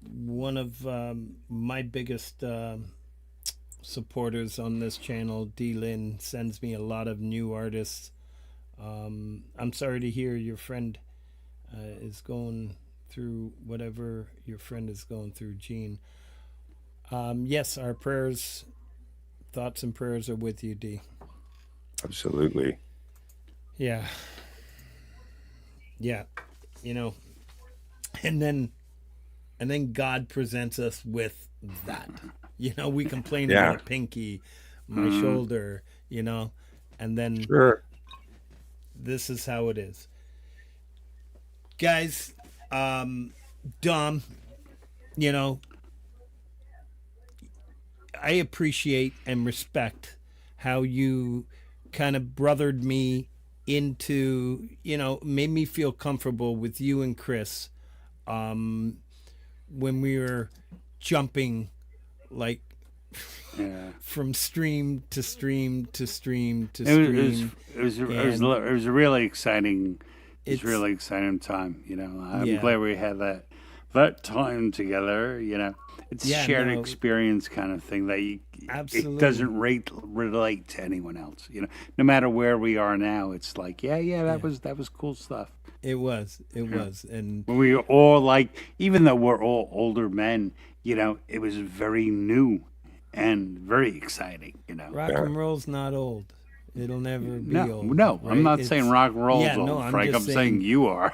Speaker 2: one of my biggest supporters on this channel. D. Lynn sends me a lot of new artists. I'm sorry to hear your friend is going through whatever your friend is going through, Gene. Yes, our prayers, thoughts and prayers are with you, D.
Speaker 5: Absolutely.
Speaker 2: Yeah, you know, and then God presents us with that. You know, we complain about pinky, my shoulder, you know, and then This is how it is. Guys, Dom, you know, I appreciate and respect how you kind of brothered me into, you know, made me feel comfortable with you and Chris when we were jumping like from stream to stream to stream to stream.
Speaker 7: It was a really exciting. It's really exciting time. You know, I'm glad we had that time together. You know, it's a shared experience kind of thing that it doesn't relate to anyone else. You know, no matter where we are now, it's like that was cool stuff.
Speaker 2: It was, and
Speaker 7: when we were all like, even though we're all older men, you know, it was very new and very exciting. You know,
Speaker 2: rock and roll's not old. It'll never be old.
Speaker 7: No, right? I'm not saying rock and roll's old,
Speaker 2: no,
Speaker 7: Frank. I'm saying you are.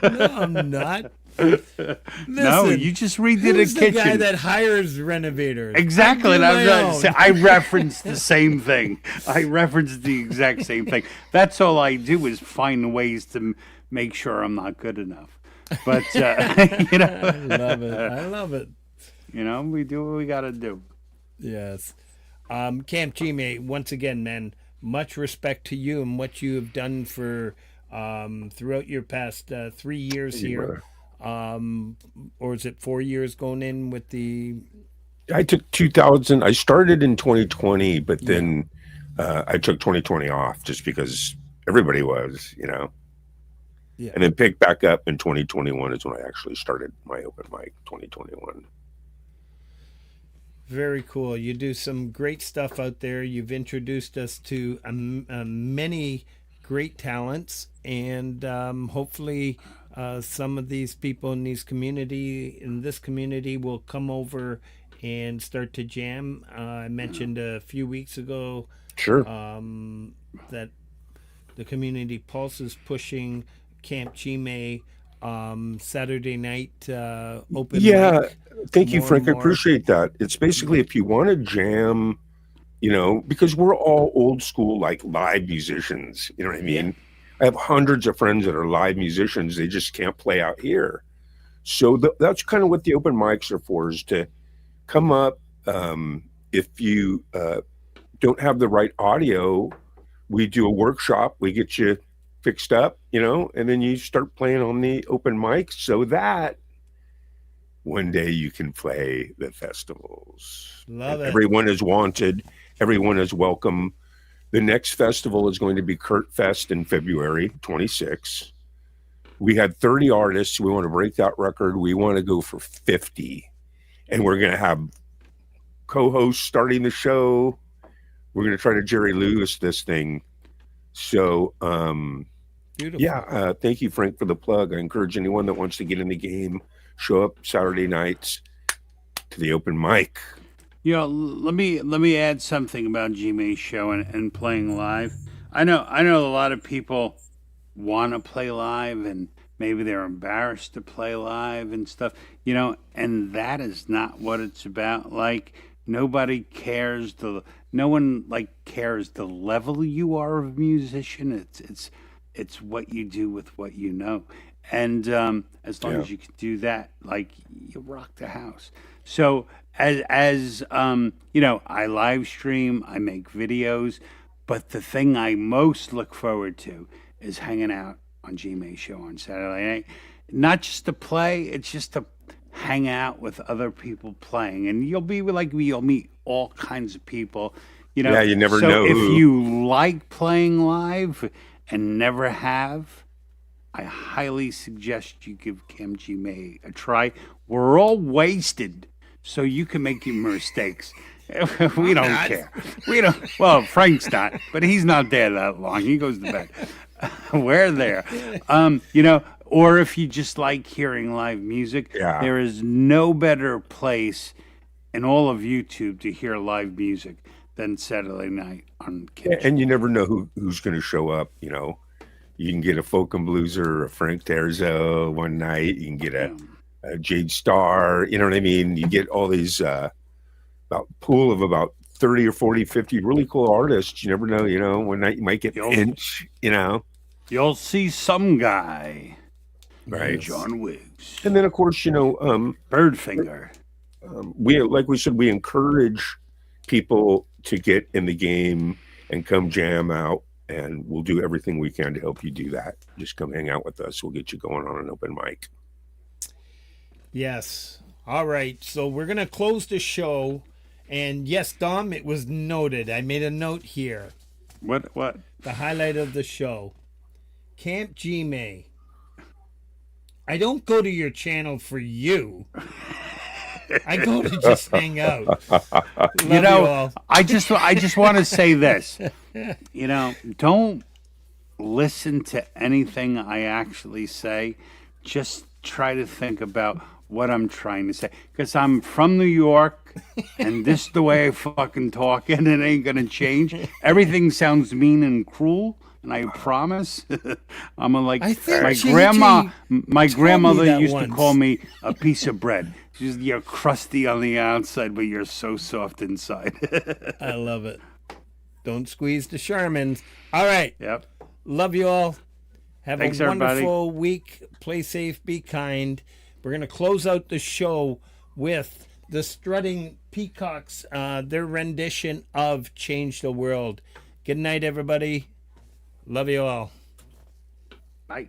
Speaker 2: No, I'm not. Listen,
Speaker 7: no, you just redid a kitchen.
Speaker 2: The guy that hires renovators.
Speaker 7: Exactly. I referenced the same thing. I referenced the exact same thing. That's all I do is find ways to make sure I'm not good enough. But you know,
Speaker 2: I love it.
Speaker 7: You know, we do what we got to do.
Speaker 2: Yes. Camp G-Mate, once again, man, much respect to you and what you have done for throughout your past 3 years here. Or is it 4 years going in with the...
Speaker 5: I took 2000. I started in 2020, but then I took 2020 off just because everybody was, you know. Yeah. And then picked back up in 2021 is when I actually started my open mic, 2021.
Speaker 2: Very cool. You do some great stuff out there. You've introduced us to many great talents, and hopefully some of these people in this community will come over and start to jam. I mentioned a few weeks ago that the Community Pulse is pushing Camp G-May Saturday night open mic.
Speaker 5: Thank you, Frank. I appreciate that. It's basically if you want to jam, you know, because we're all old school, like live musicians. You know what I mean? Yeah. I have hundreds of friends that are live musicians. They just can't play out here. So that's kind of what the open mics are for, is to come up. If you don't have the right audio, we do a workshop. We get you fixed up, you know, and then you start playing on the open mic so that one day you can play the festivals.
Speaker 2: Love it.
Speaker 5: Everyone is wanted. Everyone is welcome. The next festival is going to be Kurt Fest in February 26. We had 30 artists. We want to break that record. We want to go for 50. And we're going to have co-hosts starting the show. We're going to try to Jerry Lewis this thing. So, thank you, Frank, for the plug. I encourage anyone that wants to get in the game, show up Saturday nights to the open mic.
Speaker 7: You know, let me add something about G-May's show and playing live. I know a lot of people want to play live and maybe they're embarrassed to play live and stuff, you know, and that is not what it's about. Like, nobody cares no one cares the level you are of musician. It's what you do with what you know. And as long as you can do that, like, you rock the house. So as you know, I live stream, I make videos, but the thing I most look forward to is hanging out on G-May's show on Saturday night. Not just to play, it's just to hang out with other people playing. And you'll meet all kinds of people. You know,
Speaker 5: you never know.
Speaker 7: If you like playing live and never have, I highly suggest you give Camp G-May a try. We're all wasted, so you can make your mistakes. We don't care. We don't. Well, Frank's not, but he's not there that long. He goes to bed. We're there. You know, or if you just like hearing live music, there is no better place in all of YouTube to hear live music than Saturday night on Camp.
Speaker 5: And you never know who's going to show up. You know, you can get a folk and blueser or a Frank Terzo one night. You can get a Jade Starr. You know what I mean? You get all these about pool of about 30 or 40, 50 really cool artists. You never know, one night you might get
Speaker 7: Yo.
Speaker 5: Inch,
Speaker 7: You'll see some guy.
Speaker 5: right?
Speaker 7: John Wiggs.
Speaker 5: And then, of course,
Speaker 7: Birdfinger.
Speaker 5: like we said, we encourage people to get in the game and come jam out, and we'll do everything we can to help you do that. Just come hang out with us. We'll get you going on an open mic.
Speaker 2: Yes. All right. So we're going to close the show. And yes, Dom, it was noted. I made a note here.
Speaker 7: What?
Speaker 2: The highlight of the show. Camp G-May. I don't go to your channel for you. I go to just hang out. Love you all.
Speaker 7: I just want to say this. Don't listen to anything I actually say. Just try to think about what I'm trying to say. Because I'm from New York, and this is the way I fucking talk, and it ain't gonna change. Everything sounds mean and cruel. And I promise, I'm like
Speaker 2: I think
Speaker 7: my
Speaker 2: Gigi
Speaker 7: grandma. My
Speaker 2: told me
Speaker 7: grandmother
Speaker 2: that
Speaker 7: used
Speaker 2: once.
Speaker 7: to call me a piece of bread. You're crusty on the outside, but you're so soft inside.
Speaker 2: I love it. Don't squeeze the Shermans. All right.
Speaker 7: Yep.
Speaker 2: Love you all. Have
Speaker 7: Thanks,
Speaker 2: a
Speaker 7: everybody.
Speaker 2: wonderful week. Play safe. Be kind. We're going to close out the show with the Strutting Peacocks, their rendition of Change the World. Good night, everybody. Love you all.
Speaker 7: Bye.